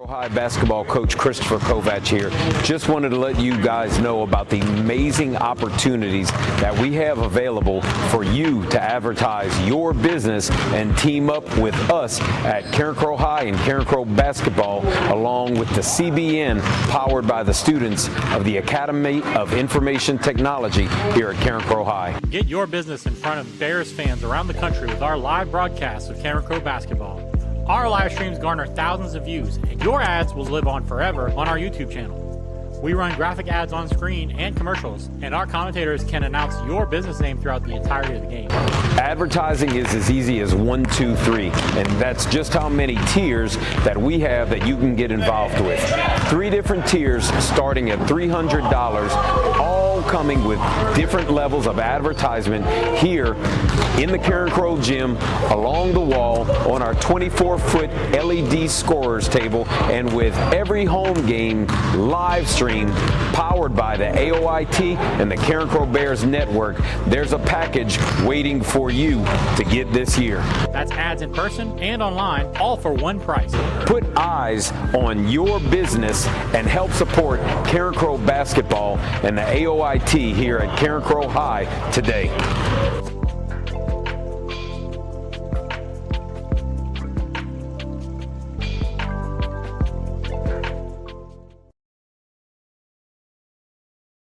High basketball coach Christopher Kovac here. Just wanted to let you guys know about the amazing opportunities that we have available for you to advertise your business and team up with us at Carencro High and Carencro Basketball, along with the CBN powered by the students of the Academy of Information Technology here at Carencro High. Get your business in front of Bears fans around the country with our live broadcasts of Carencro Basketball. Our live streams garner thousands of views, and your ads will live on forever on our YouTube channel. We run graphic ads on screen and commercials, and our commentators can announce your business name throughout the entirety of the game. Advertising is as easy as 1, 2, 3, and that's just how many tiers that we have that you can get involved with. 3 different tiers starting at $300, all coming with different levels of advertisement here in the Carencro gym, along the wall, on our 24-foot LED scorers table, and with every home game live stream powered by the AOIT and the Carencro Bears Network. There's a package waiting for you to get this year. That's ads in person and online, all for one price. Put eyes on your business and help support Carencro Basketball and the AOIT here at Carencro High today.